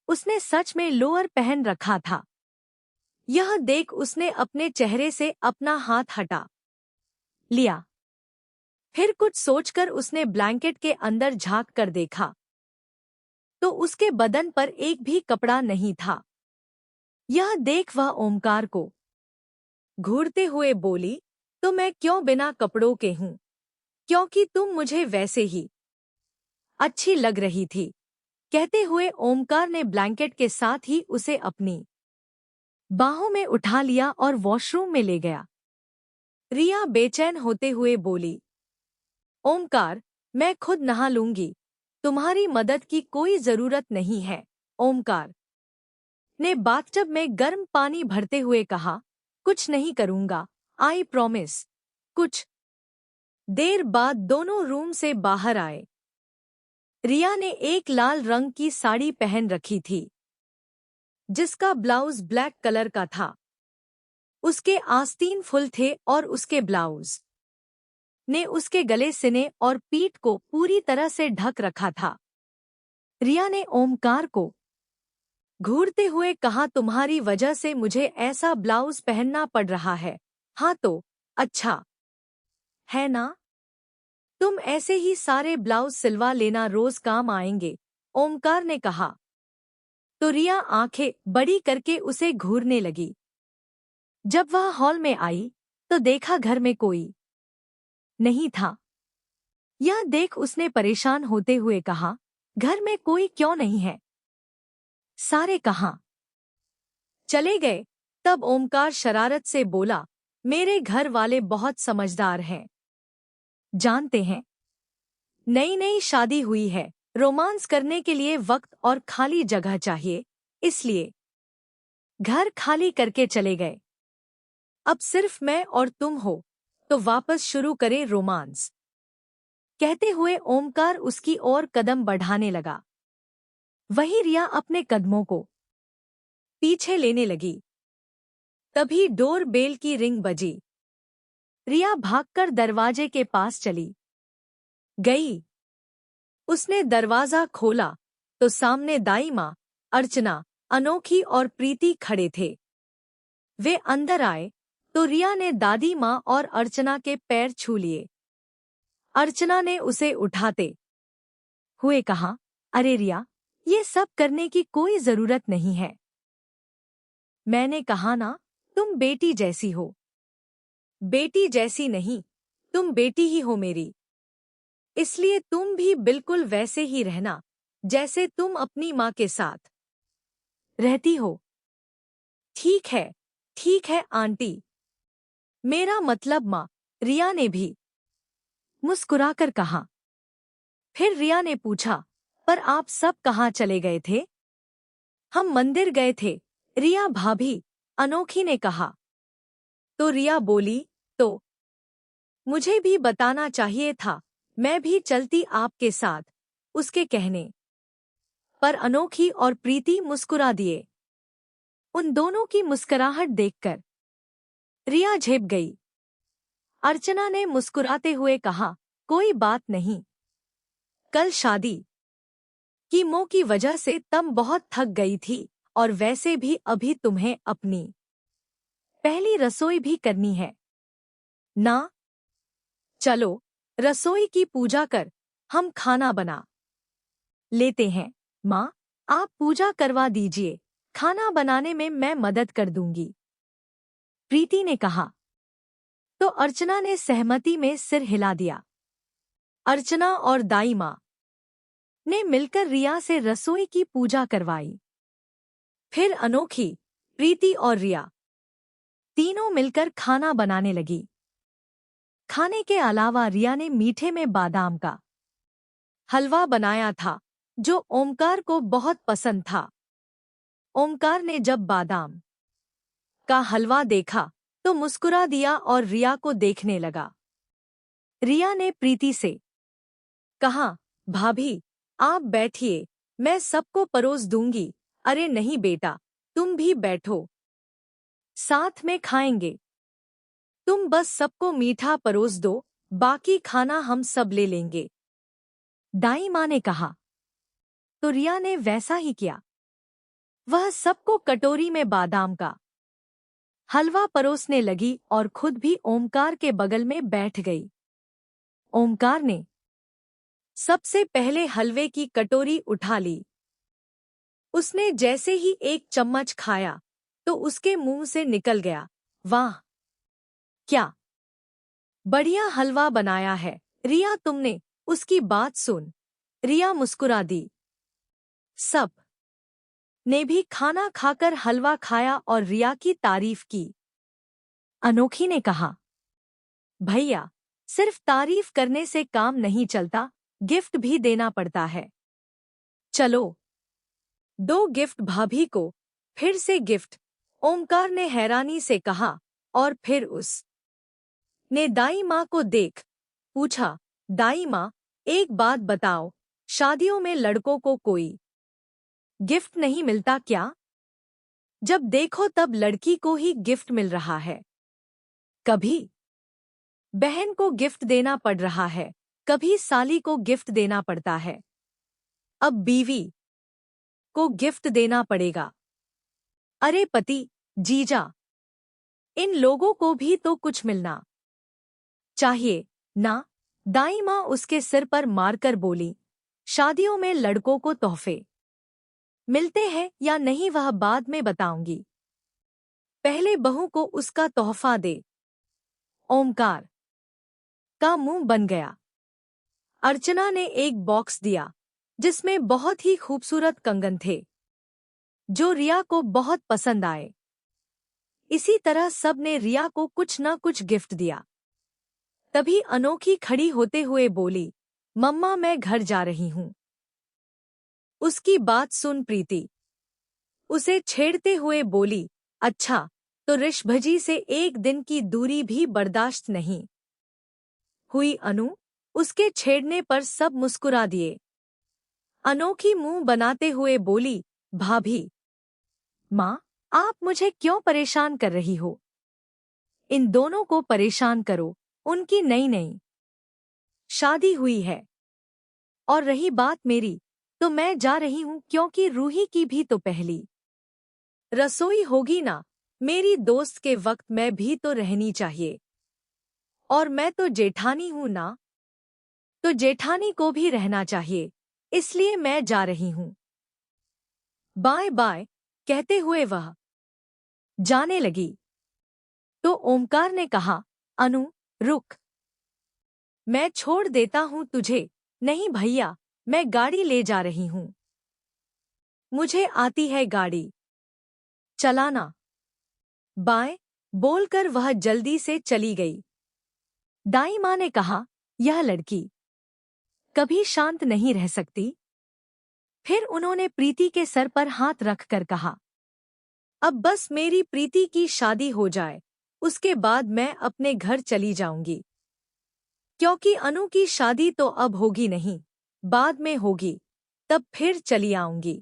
उसने सच में लोअर पहन रखा था। यह देख उसने अपने चेहरे से अपना हाथ हटा लिया। फिर कुछ सोचकर उसने ब्लैंकेट के अंदर झांक कर देखा तो उसके बदन पर एक भी कपड़ा नहीं था। यह देख वह ओमकार को घूरते हुए बोली, तो मैं क्यों बिना कपड़ों के हूँ? क्योंकि तुम मुझे वैसे ही अच्छी लग रही थी। कहते हुए ओमकार ने ब्लैंकेट के साथ ही उसे अपनी बाहों में उठा लिया और वॉशरूम में ले गया। रिया बेचैन होते हुए बोली, ओमकार, मैं खुद नहा लूंगी, तुम्हारी मदद की कोई जरूरत नहीं है। ओमकार ने बाथटब में गर्म पानी भरते हुए कहा, कुछ नहीं करूंगा, आई प्रॉमिस। कुछ देर बाद दोनों रूम से बाहर आए। रिया ने एक लाल रंग की साड़ी पहन रखी थी, जिसका ब्लाउज ब्लैक कलर का था। उसके आस्तीन फुल थे और उसके ब्लाउज ने उसके गले, सीने और पीठ को पूरी तरह से ढक रखा था। रिया ने ओमकार को घूरते हुए कहा, तुम्हारी वजह से मुझे ऐसा ब्लाउज पहनना पड़ रहा है। हाँ तो अच्छा है ना? तुम ऐसे ही सारे ब्लाउज सिलवा लेना, रोज काम आएंगे। ओमकार ने कहा तो रिया आंखें बड़ी करके उसे घूरने लगी। जब वह हॉल में आई तो देखा घर में कोई नहीं था। यह देख उसने परेशान होते हुए कहा, घर में कोई क्यों नहीं है? सारे कहाँ चले गए? तब ओमकार शरारत से बोला, मेरे घर वाले बहुत समझदार हैं। जानते हैं, नई नई शादी हुई है, रोमांस करने के लिए वक्त और खाली जगह चाहिए, इसलिए घर खाली करके चले गए। अब सिर्फ मैं और तुम हो, तो वापस शुरू करें रोमांस। कहते हुए ओमकार उसकी ओर कदम बढ़ाने लगा। वहीं रिया अपने कदमों को पीछे लेने लगी। तभी डोर बेल की रिंग बजी। रिया भागकर दरवाजे के पास चली गई। उसने दरवाजा खोला तो सामने दाई माँ, अर्चना, अनोखी और प्रीति खड़े थे। वे अंदर आए तो रिया ने दादी माँ और अर्चना के पैर छू लिए। अर्चना ने उसे उठाते हुए कहा, अरे रिया, ये सब करने की कोई जरूरत नहीं है। मैंने कहा ना, तुम बेटी जैसी हो। बेटी जैसी नहीं, तुम बेटी ही हो मेरी। इसलिए तुम भी बिल्कुल वैसे ही रहना जैसे तुम अपनी माँ के साथ रहती हो। ठीक है आंटी। मेरा मतलब माँ, रिया ने भी मुस्कुराकर कहा। फिर रिया ने पूछा, पर आप सब कहाँ चले गए थे? हम मंदिर गए थे, रिया भाभी, अनोखी ने कहा। तो रिया बोली, तो मुझे भी बताना चाहिए था, मैं भी चलती आपके साथ, उसके कहने पर अनोखी और प्रीति मुस्कुरा दिए। उन दोनों की मुस्कुराहट देखकर रिया झेप गई। अर्चना ने मुस्कुराते हुए कहा, कोई बात नहीं। कल शादी की मोह की वजह से तुम बहुत थक गई थी और वैसे भी अभी तुम्हें अपनी पहली रसोई भी करनी है ना। चलो रसोई की पूजा कर हम खाना बना लेते हैं। माँ, आप पूजा करवा दीजिए, खाना बनाने में मैं मदद कर दूंगी, प्रीति ने कहा। तो अर्चना ने सहमति में सिर हिला दिया। अर्चना और दाई माँ ने मिलकर रिया से रसोई की पूजा करवाई। फिर अनोखी, प्रीति और रिया तीनों मिलकर खाना बनाने लगी। खाने के अलावा रिया ने मीठे में बादाम का हलवा बनाया था, जो ओमकार को बहुत पसंद था। ओमकार ने जब बादाम का हलवा देखा तो मुस्कुरा दिया और रिया को देखने लगा। रिया ने प्रीति से कहा, भाभी, आप बैठिए, मैं सबको परोस दूंगी। अरे नहीं बेटा, तुम भी बैठो, साथ में खाएंगे। तुम बस सबको मीठा परोस दो, बाकी खाना हम सब ले लेंगे, दाई माँ ने कहा। तो रिया ने वैसा ही किया। वह सबको कटोरी में बादाम का हलवा परोसने लगी और खुद भी ओमकार के बगल में बैठ गई। ओमकार ने सबसे पहले हलवे की कटोरी उठा ली। उसने जैसे ही एक चम्मच खाया तो उसके मुंह से निकल गया, वाह, क्या बढ़िया हलवा बनाया है रिया तुमने। उसकी बात सुन रिया मुस्कुरा दी। सब ने भी खाना खाकर हलवा खाया और रिया की तारीफ की। अनोखी ने कहा, भैया, सिर्फ तारीफ करने से काम नहीं चलता, गिफ्ट भी देना पड़ता है। चलो दो गिफ्ट भाभी को। फिर से गिफ्ट, ओमकार ने हैरानी से कहा और फिर उस ने दाई माँ को देख पूछा, दाई माँ, एक बात बताओ, शादियों में लड़कों को कोई गिफ्ट नहीं मिलता क्या? जब देखो तब लड़की को ही गिफ्ट मिल रहा है। कभी बहन को गिफ्ट देना पड़ रहा है, कभी साली को गिफ्ट देना पड़ता है, अब बीवी को गिफ्ट देना पड़ेगा। अरे पति, जीजा, इन लोगों को भी तो कुछ मिलना चाहिए ना। दाई माँ उसके सिर पर मारकर बोली, शादियों में लड़कों को तोहफे मिलते हैं या नहीं वह बाद में बताऊंगी, पहले बहू को उसका तोहफा दे। ओमकार का मुंह बन गया। अर्चना ने एक बॉक्स दिया जिसमें बहुत ही खूबसूरत कंगन थे, जो रिया को बहुत पसंद आए। इसी तरह सब ने रिया को कुछ न कुछ गिफ्ट दिया। तभी अनोखी खड़ी होते हुए बोली, मम्मा मैं घर जा रही हूँ। उसकी बात सुन प्रीति उसे छेड़ते हुए बोली, अच्छा, तो ऋषभजी से एक दिन की दूरी भी बर्दाश्त नहीं हुई अनु? उसके छेड़ने पर सब मुस्कुरा दिए। अनोखी मुंह बनाते हुए बोली, भाभी, माँ, आप मुझे क्यों परेशान कर रही हो? इन दोनों को परेशान करो, उनकी नई नई शादी हुई है। और रही बात मेरी, तो मैं जा रही हूं क्योंकि रूही की भी तो पहली रसोई होगी ना। मेरी दोस्त के वक्त मैं भी तो रहनी चाहिए। और मैं तो जेठानी हूं ना, तो जेठानी को भी रहना चाहिए, इसलिए मैं जा रही हूं। बाय बाय कहते हुए वह जाने लगी। तो ओमकार ने कहा, अनु रुक, मैं छोड़ देता हूं तुझे। नहीं भैया, मैं गाड़ी ले जा रही हूं, मुझे आती है गाड़ी चलाना। बाय बोलकर वह जल्दी से चली गई। दाई माँ ने कहा, यह लड़की कभी शांत नहीं रह सकती। फिर उन्होंने प्रीति के सर पर हाथ रखकर कहा, अब बस मेरी प्रीति की शादी हो जाए, उसके बाद मैं अपने घर चली जाऊंगी। क्योंकि अनु की शादी तो अब होगी नहीं, बाद में होगी, तब फिर चली आऊंगी।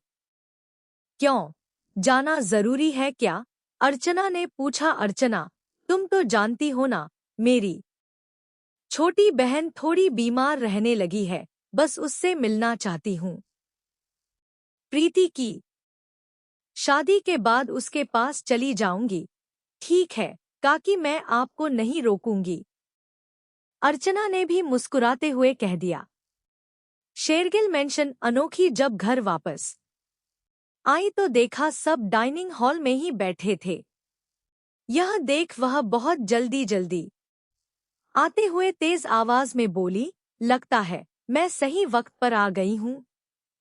क्यों, जाना जरूरी है क्या? अर्चना ने पूछा। अर्चना, तुम तो जानती हो ना, मेरी छोटी बहन थोड़ी बीमार रहने लगी है, बस उससे मिलना चाहती हूँ। प्रीति की शादी के बाद उसके पास चली जाऊंगी। ठीक है काकी, मैं आपको नहीं रोकूंगी, अर्चना ने भी मुस्कुराते हुए कह दिया। शेरगिल मेंशन अनोखी जब घर वापस आई तो देखा सब डाइनिंग हॉल में ही बैठे थे। यह देख वह बहुत जल्दी आते हुए तेज आवाज में बोली, लगता है मैं सही वक्त पर आ गई हूँ।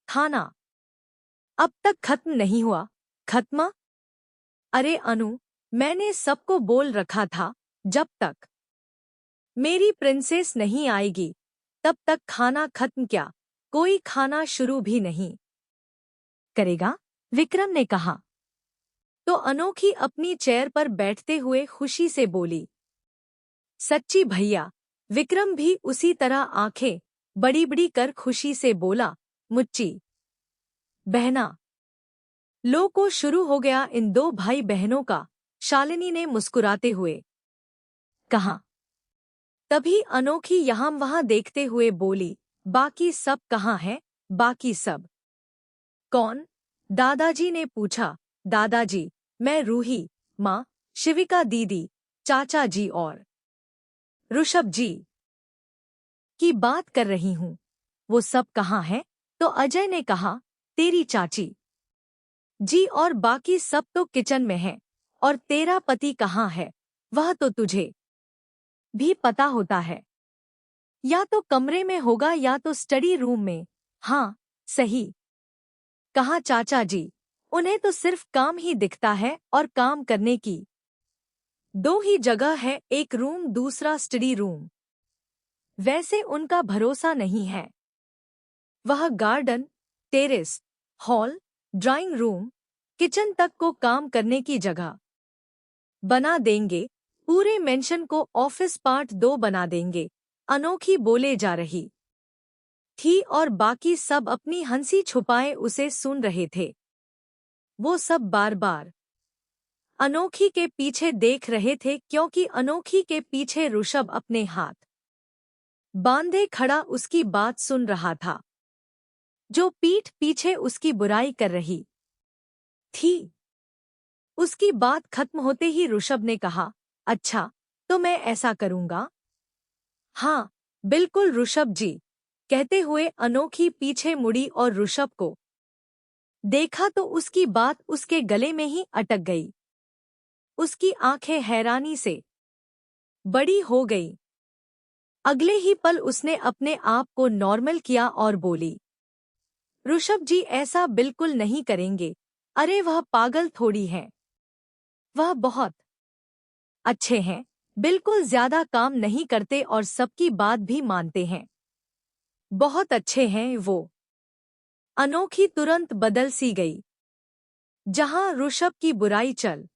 खाना अब तक खत्म नहीं हुआ। खत्म? अरे अनु, मैंने सबको बोल रखा था, जब तक मेरी प्रिंसेस नहीं आएगी तब तक खाना खत्म क्या, कोई खाना शुरू भी नहीं करेगा, विक्रम ने कहा। तो अनोखी अपनी चेयर पर बैठते हुए खुशी से बोली, सच्ची भैया। विक्रम भी उसी तरह आंखें बड़ी बड़ी कर खुशी से बोला, मुच्ची बहना। लो को शुरू हो गया इन दो भाई बहनों का, शालिनी ने मुस्कुराते हुए कहा। तभी अनोखी यहाँ वहाँ देखते हुए बोली, बाकी सब कहाँ हैं? बाकी सब कौन? दादाजी ने पूछा। दादाजी, मैं रूही, माँ, शिविका दीदी, चाचा जी और ऋषभ जी की बात कर रही हूँ। वो सब कहाँ हैं? तो अजय ने कहा, तेरी चाची जी और बाकी सब तो किचन में हैं। और तेरा पति कहाँ है? वह तो तुझे भी पता होता है, या तो कमरे में होगा या तो स्टडी रूम में। हाँ सही कहा चाचा जी, उन्हें तो सिर्फ काम ही दिखता है और काम करने की दो ही जगह है, एक रूम दूसरा स्टडी रूम। वैसे उनका भरोसा नहीं है। वह garden, terrace, hall, drawing room, kitchen तक को काम करने की जगह बना देंगे, पूरे मेंशन को ऑफिस पार्ट 2 बना देंगे। अनोखी बोले जा रही थी और बाकी सब अपनी हंसी छुपाए उसे सुन रहे थे। वो सब बार बार अनोखी के पीछे देख रहे थे क्योंकि अनोखी के पीछे ऋषभ अपने हाथ बांधे खड़ा उसकी बात सुन रहा था, जो पीठ पीछे उसकी बुराई कर रही थी। उसकी बात खत्म होते ही ऋषभ ने कहा, अच्छा तो मैं ऐसा करूंगा। हाँ बिल्कुल ऋषभ जी, कहते हुए अनोखी पीछे मुड़ी और ऋषभ को देखा तो उसकी बात उसके गले में ही अटक गई। उसकी आंखें हैरानी से बड़ी हो गई। अगले ही पल उसने अपने आप को नॉर्मल किया और बोली, ऋषभ जी ऐसा बिल्कुल नहीं करेंगे। अरे वह पागल थोड़ी है, वह बहुत अच्छे हैं, बिल्कुल ज्यादा काम नहीं करते और सबकी बात भी मानते हैं, बहुत अच्छे हैं वो। अनोखी तुरंत बदल सी गई। जहां ऋषभ की बुराई चल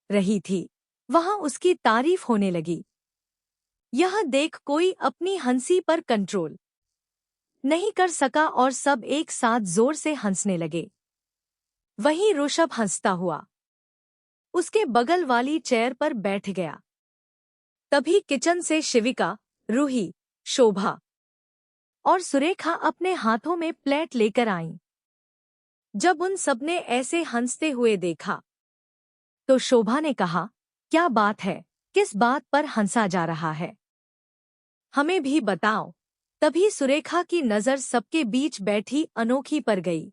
रही थी वहां उसकी तारीफ होने लगी। यह देख कोई अपनी हंसी पर कंट्रोल नहीं कर सका और सब एक साथ जोर से हंसने लगे। वहीं ऋषभ हंसता हुआ उसके बगल वाली चेयर पर बैठ गया। तभी किचन से शिविका, रूही, शोभा और सुरेखा अपने हाथों में प्लेट लेकर आईं। जब उन सबने ऐसे हंसते हुए देखा तो शोभा ने कहा, क्या बात है, किस बात पर हंसा जा रहा है? हमें भी बताओ। तभी सुरेखा की नजर सबके बीच बैठी अनोखी पर गई।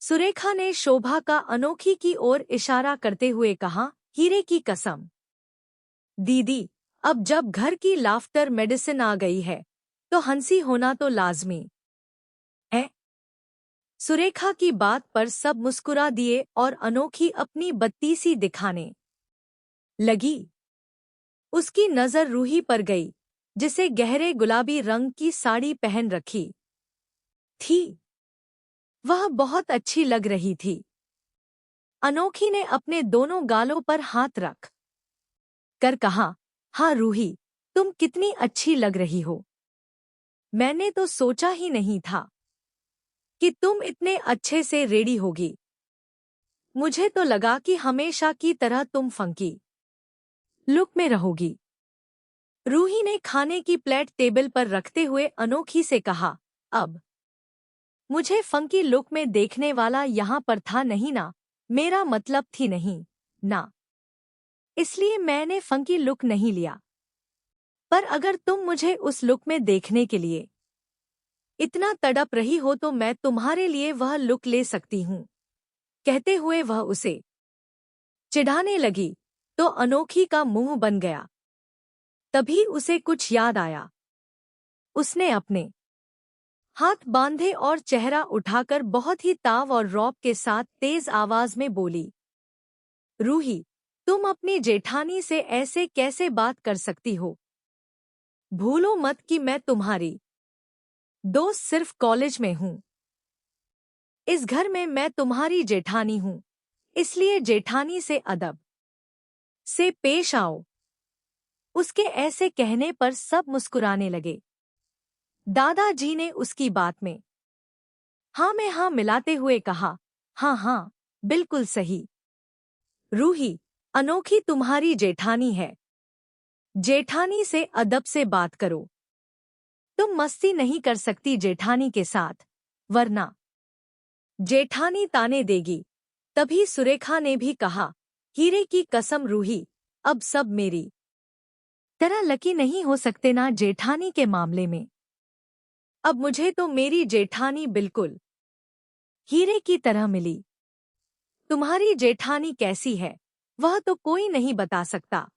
सुरेखा ने शोभा का अनोखी की ओर इशारा करते हुए कहा, हीरे की कसम दीदी, अब जब घर की लाफ्टर मेडिसिन आ गई है तो हंसी होना तो लाजमी है। सुरेखा की बात पर सब मुस्कुरा दिए और अनोखी अपनी बत्तीसी दिखाने लगी। उसकी नजर रूही पर गई, जिसे गहरे गुलाबी रंग की साड़ी पहन रखी थी। वह बहुत अच्छी लग रही थी। अनोखी ने अपने दोनों गालों पर हाथ रख कर कहा, हाँ रूही, तुम कितनी अच्छी लग रही हो। मैंने तो सोचा ही नहीं था कि तुम इतने अच्छे से रेडी होगी। मुझे तो लगा कि हमेशा की तरह तुम फंकी लुक में रहोगी। रूही ने खाने की प्लेट टेबल पर रखते हुए अनोखी से कहा, अब मुझे फंकी लुक में देखने वाला यहाँ पर था नहीं ना, मेरा मतलब थी नहीं ना, इसलिए मैंने फंकी लुक नहीं लिया। पर अगर तुम मुझे उस लुक में देखने के लिए इतना तड़प रही हो तो मैं तुम्हारे लिए वह लुक ले सकती हूँ। कहते हुए वह उसे चिढ़ाने लगी तो अनोखी का मुंह बन गया। तभी उसे कुछ याद आया। उसने अपने हाथ बांधे और चेहरा उठाकर बहुत ही ताव और रौब के साथ तेज आवाज में बोली, रूही, तुम अपनी जेठानी से ऐसे कैसे बात कर सकती हो? भूलो मत कि मैं तुम्हारी दोस्त सिर्फ कॉलेज में हूँ। इस घर में मैं तुम्हारी जेठानी हूँ, इसलिए जेठानी से अदब से पेश आओ। उसके ऐसे कहने पर सब मुस्कुराने लगे। दादाजी ने उसकी बात में हाँ में हाँ मिलाते हुए कहा, हाँ हाँ, बिल्कुल सही। रूही, अनोखी तुम्हारी जेठानी है। जेठानी से अदब से बात करो। तुम मस्ती नहीं कर सकती जेठानी के साथ, वरना जेठानी ताने देगी। तभी सुरेखा ने भी कहा, हीरे की कसम रूही, अब सब मेरी तरह लकी नहीं हो सकते ना जेठानी के मामले में। अब मुझे तो मेरी जेठानी बिल्कुल हीरे की तरह मिली। तुम्हारी जेठानी कैसी है वह तो कोई नहीं बता सकता।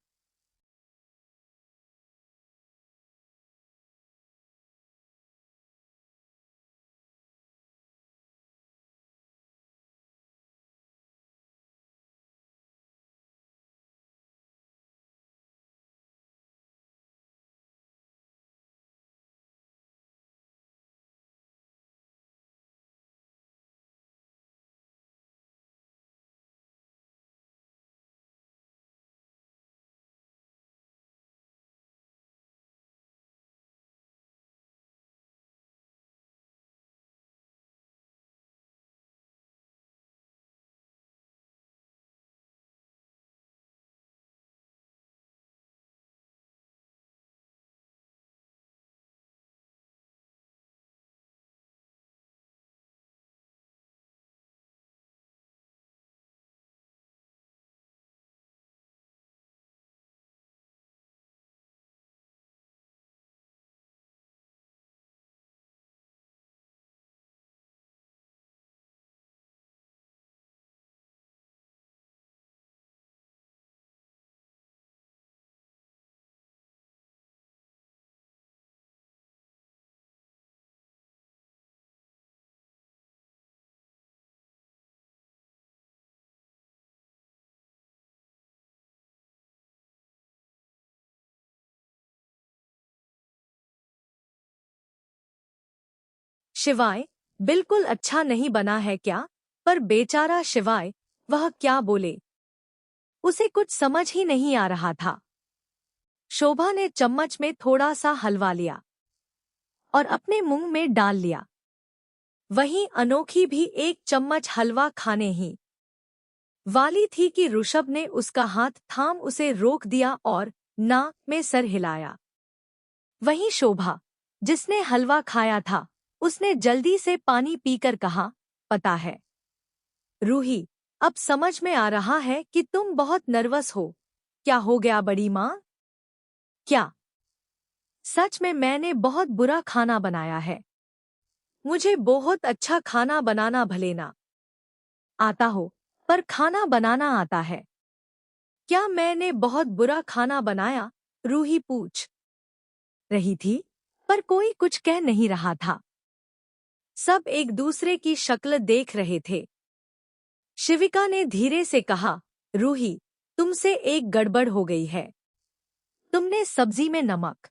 शिवाय, बिल्कुल अच्छा नहीं बना है क्या? पर बेचारा शिवाय, वह क्या बोले उसे कुछ समझ ही नहीं आ रहा था। शोभा ने चम्मच में थोड़ा सा हलवा लिया और अपने मुंह में डाल लिया। वहीं अनोखी भी एक चम्मच हलवा खाने ही वाली थी कि ऋषभ ने उसका हाथ थाम उसे रोक दिया और नाक में सर हिलाया। वहीं शोभा, जिसने हलवा खाया था, उसने जल्दी से पानी पीकर कहा, पता है रूही, अब समझ में आ रहा है कि तुम बहुत नर्वस हो। क्या हो गया बड़ी माँ? क्या? सच में मैंने बहुत बुरा खाना बनाया है। मुझे बहुत अच्छा खाना बनाना भले ना आता हो, पर खाना बनाना आता है। क्या मैंने बहुत बुरा खाना बनाया? रूही पूछ रही थी, पर कोई कुछ कह नहीं रहा था। सब एक दूसरे की शक्ल देख रहे थे। शिविका ने धीरे से कहा, रूही, तुमसे एक गड़बड़ हो गई है। तुमने सब्जी में नमक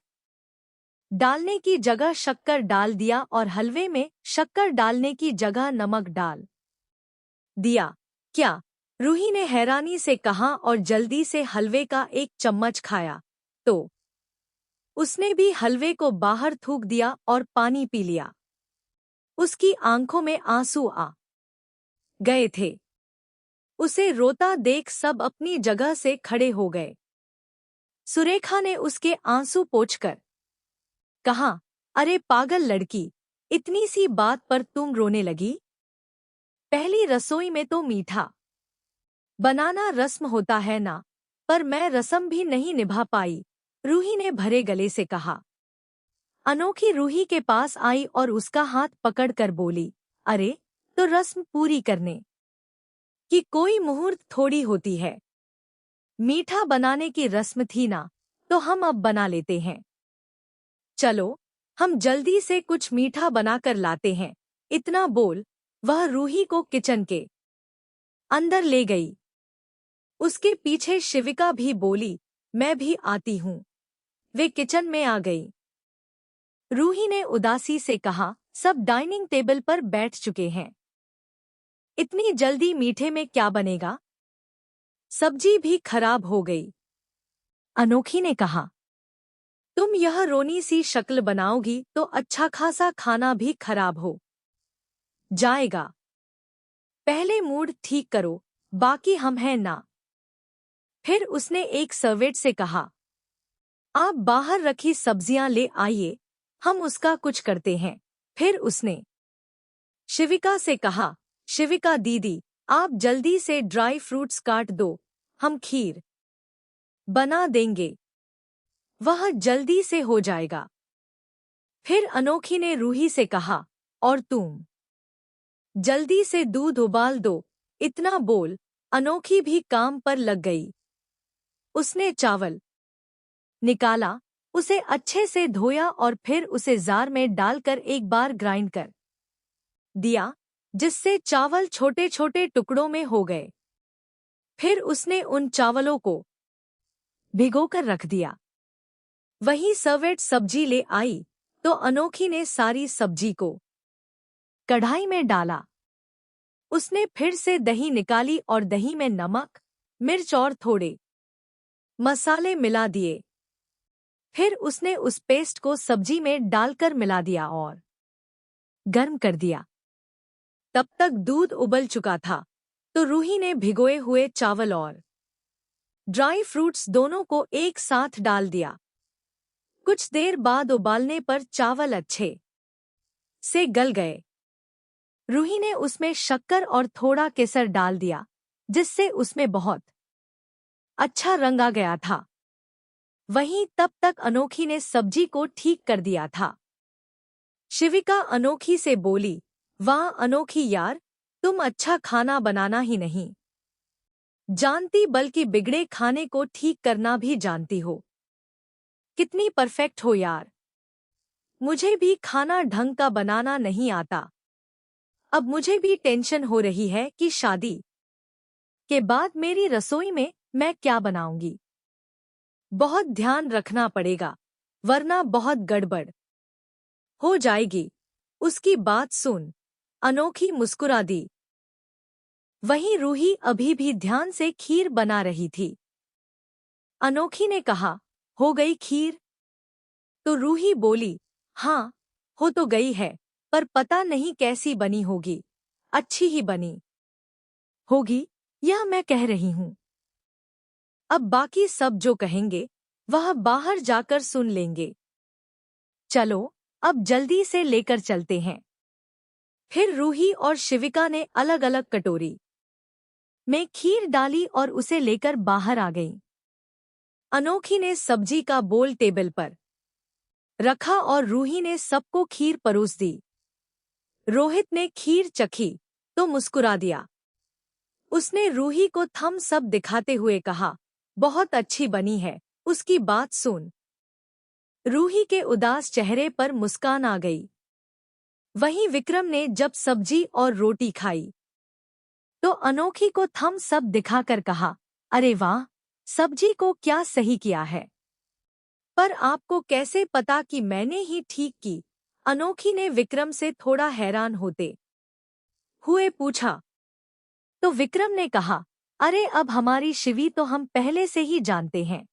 डालने की जगह शक्कर डाल दिया और हलवे में शक्कर डालने की जगह नमक डाल दिया। क्या? रूही ने हैरानी से कहा और जल्दी से हलवे का एक चम्मच खाया। तो उसने भी हलवे को बाहर थूक दिया और पानी पी लिया। उसकी आंखों में आंसू आ गए थे। उसे रोता देख सब अपनी जगह से खड़े हो गए। सुरेखा ने उसके आंसू पोंछकर कहा, अरे पागल लड़की, इतनी सी बात पर तुम रोने लगी? पहली रसोई में तो मीठा बनाना रस्म होता है ना, पर मैं रस्म भी नहीं निभा पाई। रूही ने भरे गले से कहा। अनोखी रूही के पास आई और उसका हाथ पकड़कर बोली, अरे, तो रस्म पूरी करने की कोई मुहूर्त थोड़ी होती है। मीठा बनाने की रस्म थी ना, तो हम अब बना लेते हैं। चलो, हम जल्दी से कुछ मीठा बनाकर लाते हैं। इतना बोल वह रूही को किचन के अंदर ले गई। उसके पीछे शिविका भी बोली, मैं भी आती हूँ। वे किचन में आ गई। रूही ने उदासी से कहा, सब डाइनिंग टेबल पर बैठ चुके हैं। इतनी जल्दी मीठे में क्या बनेगा? सब्जी भी खराब हो गई। अनोखी ने कहा, तुम यह रोनी सी शक्ल बनाओगी तो अच्छा खासा खाना भी खराब हो जाएगा। पहले मूड ठीक करो, बाकी हम हैं ना। फिर उसने एक सर्वेंट से कहा, आप बाहर रखी सब्जियां ले आइए, हम उसका कुछ करते हैं। फिर उसने शिविका से कहा, शिविका दीदी, आप जल्दी से ड्राई फ्रूट्स काट दो, हम खीर बना देंगे। वह जल्दी से हो जाएगा। फिर अनोखी ने रूही से कहा, और तुम जल्दी से दूध उबाल दो। इतना बोल अनोखी भी काम पर लग गई। उसने चावल निकाला, उसे अच्छे से धोया और फिर उसे जार में डालकर एक बार ग्राइंड कर दिया, जिससे चावल छोटे छोटे टुकड़ों में हो गए। फिर उसने उन चावलों को भिगोकर रख दिया। वहीं सर्वेंट सब्जी ले आई तो अनोखी ने सारी सब्जी को कढ़ाई में डाला। उसने फिर से दही निकाली और दही में नमक, मिर्च और थोड़े मसाले मिला दिए। फिर उसने उस पेस्ट को सब्जी में डालकर मिला दिया और गर्म कर दिया। तब तक दूध उबल चुका था, तो रूही ने भिगोए हुए चावल और ड्राई फ्रूट्स दोनों को एक साथ डाल दिया। कुछ देर बाद उबालने पर चावल अच्छे से गल गए। रूही ने उसमें शक्कर और थोड़ा केसर डाल दिया, जिससे उसमें बहुत अच्छा रंग आ गया था। वहीं तब तक अनोखी ने सब्जी को ठीक कर दिया था। शिविका अनोखी से बोली, वाह अनोखी यार, तुम अच्छा खाना बनाना ही नहीं जानती बल्कि बिगड़े खाने को ठीक करना भी जानती हो। कितनी परफेक्ट हो यार। मुझे भी खाना ढंग का बनाना नहीं आता। अब मुझे भी टेंशन हो रही है कि शादी के बाद मेरी रसोई में मैं क्या बनाऊंगी। बहुत ध्यान रखना पड़ेगा, वरना बहुत गड़बड़ हो जाएगी। उसकी बात सुन अनोखी मुस्कुरा दी। वहीं रूही अभी भी ध्यान से खीर बना रही थी। अनोखी ने कहा, हो गई खीर? तो रूही बोली, हाँ, हो तो गई है, पर पता नहीं कैसी बनी होगी। अच्छी ही बनी होगी, यह मैं कह रही हूँ। अब बाकी सब जो कहेंगे वह बाहर जाकर सुन लेंगे। चलो अब जल्दी से लेकर चलते हैं। फिर रूही और शिविका ने अलग अलग कटोरी में खीर डाली और उसे लेकर बाहर आ गईं। अनोखी ने सब्जी का बोल टेबल पर रखा और रूही ने सबको खीर परोस दी। रोहित ने खीर चखी तो मुस्कुरा दिया। उसने रूही को थम्स अप दिखाते हुए कहा, बहुत अच्छी बनी है। उसकी बात सुन रूही के उदास चेहरे पर मुस्कान आ गई। वहीं विक्रम ने जब सब्जी और रोटी खाई तो अनोखी को थम्स अप दिखाकर कहा, अरे वाह, सब्जी को क्या सही किया है। पर आपको कैसे पता कि मैंने ही ठीक की? अनोखी ने विक्रम से थोड़ा हैरान होते हुए पूछा। तो विक्रम ने कहा, अरे अब हमारी शिवी तो हम पहले से ही जानते हैं।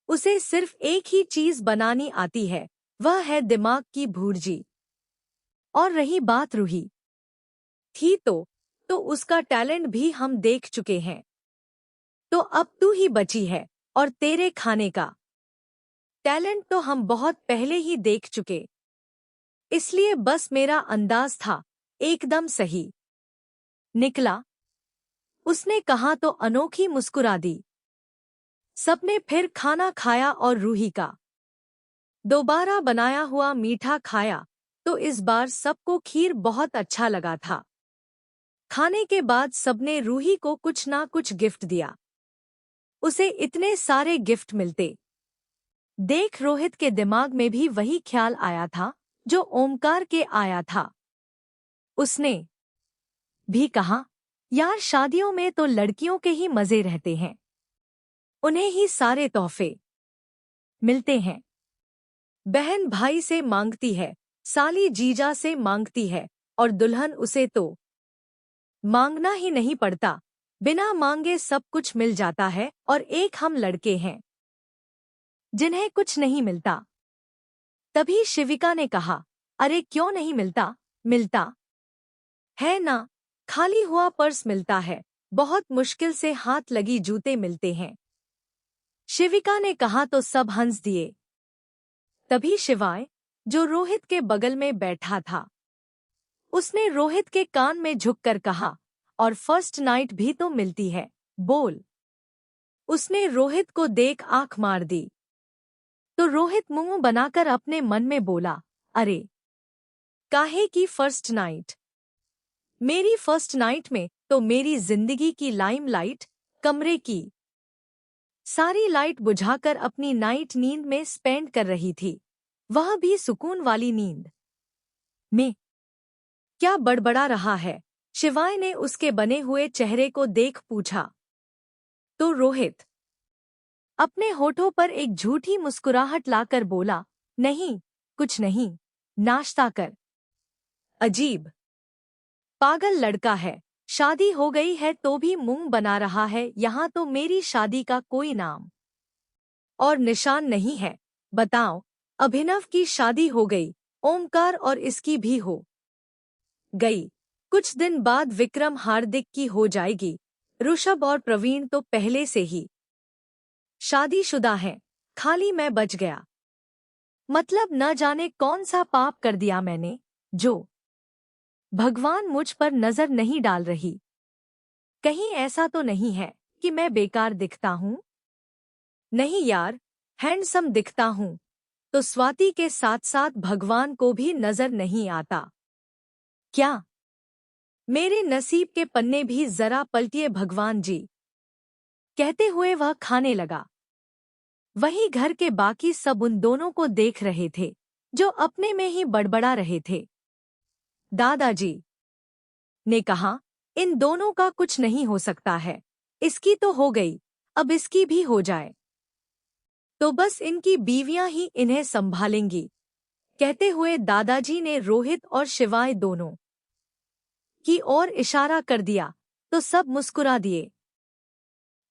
उसे सिर्फ एक ही चीज बनानी आती है, वह है दिमाग की भुर्जी। और रही बात रूही थी तो उसका टैलेंट भी हम देख चुके हैं। तो अब तू ही बची है और तेरे खाने का टैलेंट तो हम बहुत पहले ही देख चुके। इसलिए बस मेरा अंदाज था एकदम सही निकला। उसने कहा तो अनोखी मुस्कुरा दी। सबने फिर खाना खाया और रूही का दोबारा बनाया हुआ मीठा खाया तो इस बार सबको खीर बहुत अच्छा लगा था। खाने के बाद सबने रूही को कुछ ना कुछ गिफ्ट दिया। उसे इतने सारे गिफ्ट मिलते देख रोहित के दिमाग में भी वही ख्याल आया था जो ओमकार के आया था। उसने भी कहा, यार शादियों में तो लड़कियों के ही मजे रहते हैं, उन्हें ही सारे तोहफे मिलते हैं। बहन भाई से मांगती है, साली जीजा से मांगती है और दुल्हन उसे तो मांगना ही नहीं पड़ता, बिना मांगे सब कुछ मिल जाता है। और एक हम लड़के हैं जिन्हें कुछ नहीं मिलता। तभी शिविका ने कहा, अरे क्यों नहीं मिलता, मिलता है ना, खाली हुआ पर्स मिलता है, बहुत मुश्किल से हाथ लगी जूते मिलते हैं। शिविका ने कहा तो सब हंस दिए। तभी शिवाय, जो रोहित के बगल में बैठा था, उसने रोहित के कान में झुककर कहा, और फर्स्ट नाइट भी तो मिलती है, बोल। उसने रोहित को देख आंख मार दी तो रोहित मुंह बनाकर अपने मन में बोला, अरे काहे की फर्स्ट नाइट? मेरी फर्स्ट नाइट में तो मेरी जिंदगी की लाइमलाइट कमरे की सारी लाइट बुझाकर अपनी नाइट नींद में स्पेंड कर रही थी, वह भी सुकून वाली नींद में। क्या बड़बड़ा रहा है? शिवाय ने उसके बने हुए चेहरे को देख पूछा। तो रोहित अपने होठों पर एक झूठी मुस्कुराहट लाकर बोला, नहीं कुछ नहीं, नाश्ता कर। अजीब पागल लड़का है, शादी हो गई है तो भी मुंह बना रहा है। यहाँ तो मेरी शादी का कोई नाम और निशान नहीं है। बताओ, अभिनव की शादी हो गई, ओमकार और इसकी भी हो गई। कुछ दिन बाद विक्रम हार्दिक की हो जाएगी। ऋषभ और प्रवीण तो पहले से ही शादीशुदा हैं, खाली मैं बच गया। मतलब न जाने कौन सा पाप कर दिया मैंने, जो भगवान मुझ पर नजर नहीं डाल रही। कहीं ऐसा तो नहीं है कि मैं बेकार दिखता हूँ? नहीं यार, हैंडसम दिखता हूँ तो स्वाति के साथ साथ भगवान को भी नजर नहीं आता क्या? मेरे नसीब के पन्ने भी जरा पलटिए भगवान जी। कहते हुए वह खाने लगा। वहीं घर के बाकी सब उन दोनों को देख रहे थे जो अपने में ही बड़बड़ा रहे थे। दादाजी ने कहा, इन दोनों का कुछ नहीं हो सकता है, इसकी तो हो गई, अब इसकी भी हो जाए तो बस इनकी बीवियां ही इन्हें संभालेंगी। कहते हुए दादाजी ने रोहित और शिवाय दोनों की ओर इशारा कर दिया तो सब मुस्कुरा दिए।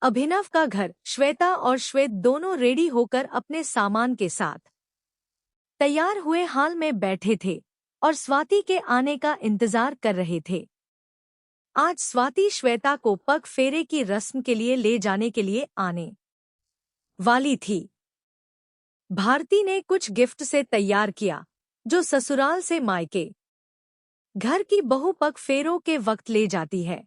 अभिनव का घर, श्वेता और श्वेत दोनों रेडी होकर अपने सामान के साथ तैयार हुए हाल में बैठे थे और स्वाति के आने का इंतजार कर रहे थे। आज स्वाति श्वेता को पग फेरे की रस्म के लिए ले जाने के लिए आने वाली थी। भारती ने कुछ गिफ्ट से तैयार किया जो ससुराल से मायके घर की बहू पग फेरों के वक्त ले जाती है।